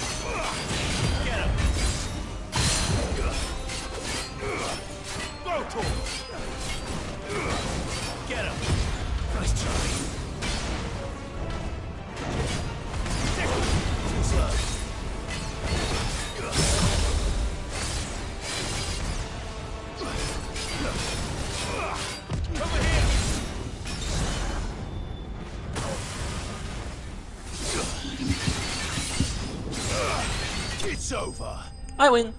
Get him! Nice try. Too slow. Over here! It's over. I win.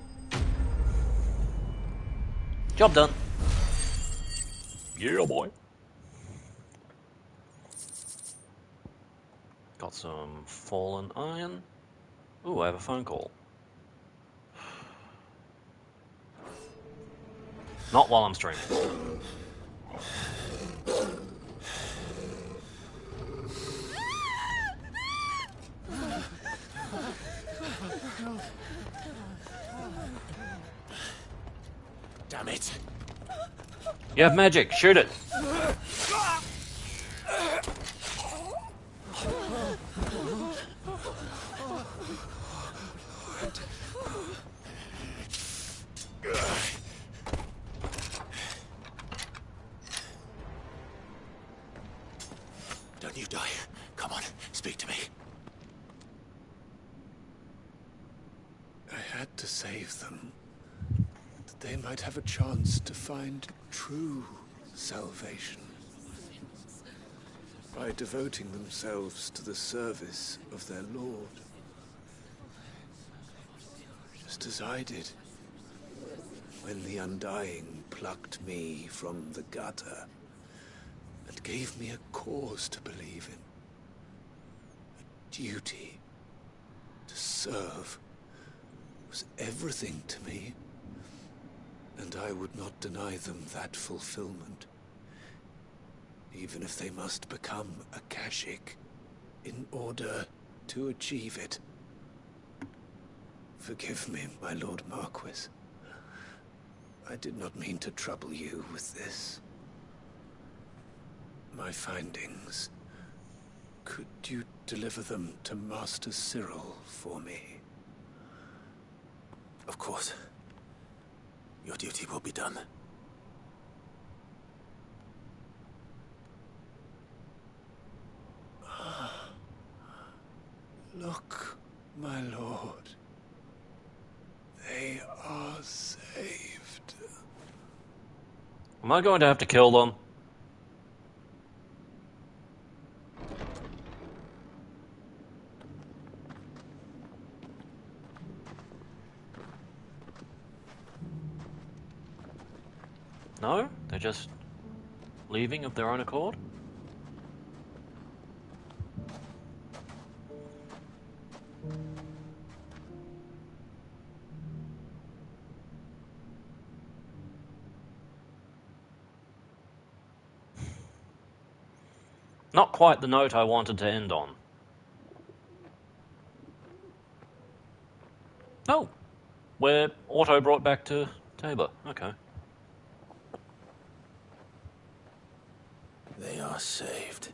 Job done. Yeah, boy. Got some fallen iron. Ooh, I have a phone call. Not while I'm streaming. Damn it. You have magic, shoot it. Don't you die. Come on, speak to me. I had to save them, that they might have a chance to find true salvation by devoting themselves to the service of their Lord, just as I did when the Undying plucked me from the gutter and gave me a cause to believe in, a duty to serve was everything to me, and I would not deny them that fulfillment, even if they must become a Kashik in order to achieve it. Forgive me, my Lord Marquis. I did not mean to trouble you with this. My findings. Could you deliver them to Master Cyril for me? Of course. Your duty will be done. Look, my lord. They are saved. Am I going to have to kill them? No? They're just leaving of their own accord? Not quite the note I wanted to end on. Oh, we're auto brought back to Tabor. Okay. They are saved.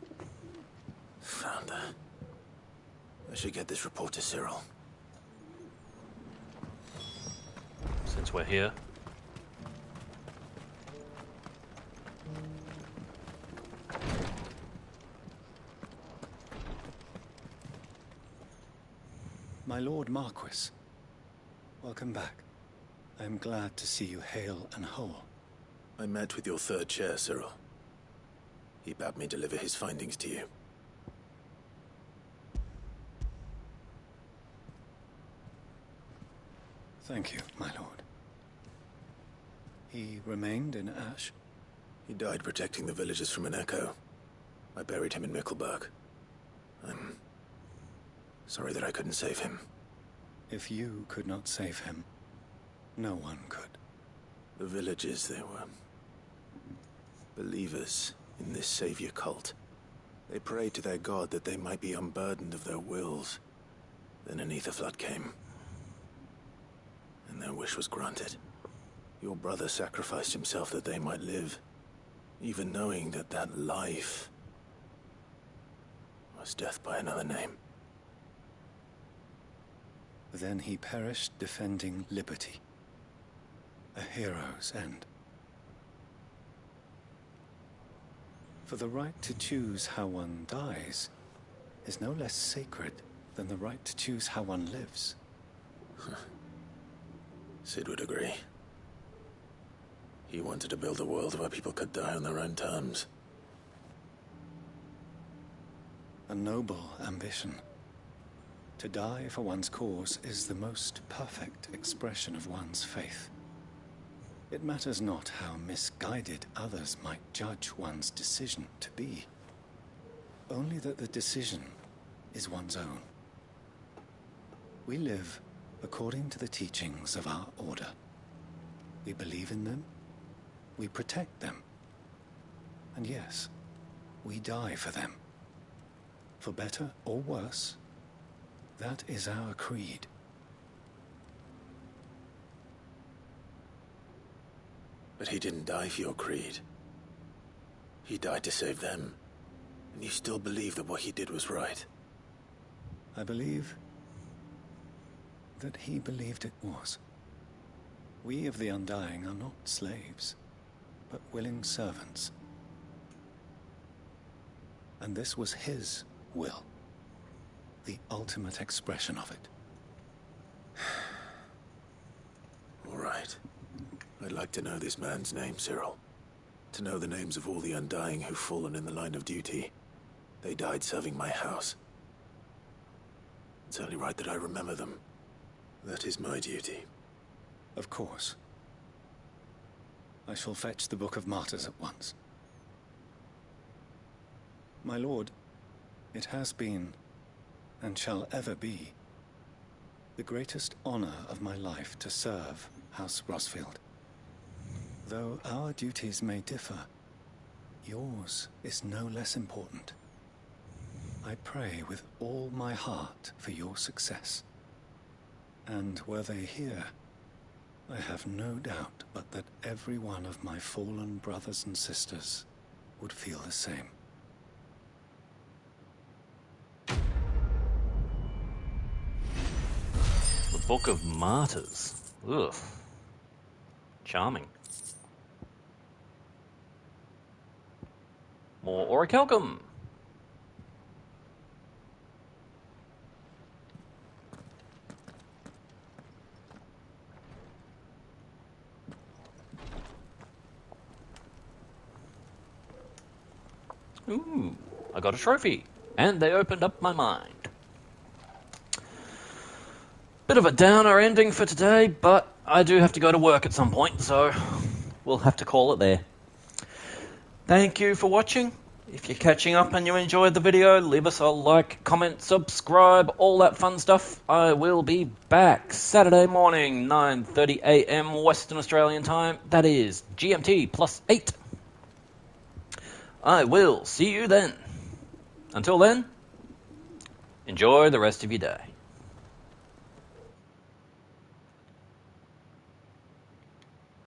Founder. I should get this report to Cyril. Since we're here. My Lord Marquis, welcome back. I am glad to see you hale and whole. I met with your third chair, Cyril. He bade me deliver his findings to you. Thank you, my lord. He remained in Ash? He died protecting the villagers from an echo. I buried him in Mickelberg. I'm sorry that I couldn't save him. If you could not save him, no one could. The villagers, they were believers in this savior cult. They prayed to their god that they might be unburdened of their wills. Then an ether flood came, and their wish was granted. Your brother sacrificed himself that they might live, even knowing that that life was death by another name. Then he perished defending liberty. A hero's end. For the right to choose how one dies is no less sacred than the right to choose how one lives. Sid would agree. He wanted to build a world where people could die on their own terms. A noble ambition. To die for one's cause is the most perfect expression of one's faith. It matters not how misguided others might judge one's decision to be. Only that the decision is one's own. We live according to the teachings of our order. We believe in them, we protect them, and yes, we die for them. For better or worse, that is our creed. But he didn't die for your creed. He died to save them. And you still believe that what he did was right. I believe that he believed it was. We of the Undying are not slaves, but willing servants. And this was his will, the ultimate expression of it. All right. I'd like to know this man's name, Cyril. To know the names of all the Undying who've fallen in the line of duty. They died serving my house. It's only right that I remember them. That is my duty. Of course. I shall fetch the Book of Martyrs at once. My lord, it has been, and shall ever be, the greatest honor of my life to serve House Rosfield. Though our duties may differ, yours is no less important. I pray with all my heart for your success. And were they here, I have no doubt but that every one of my fallen brothers and sisters would feel the same. The Book of Martyrs. Ugh. Charming. More orichalcum. Ooh, I got a trophy, and they opened up my mind. Bit of a downer ending for today, but I do have to go to work at some point, so we'll have to call it there. Thank you for watching. If you're catching up and you enjoyed the video, leave us a like, comment, subscribe, all that fun stuff. I will be back Saturday morning, 9:30 AM Western Australian time. That is GMT +8. I will see you then. Until then, enjoy the rest of your day.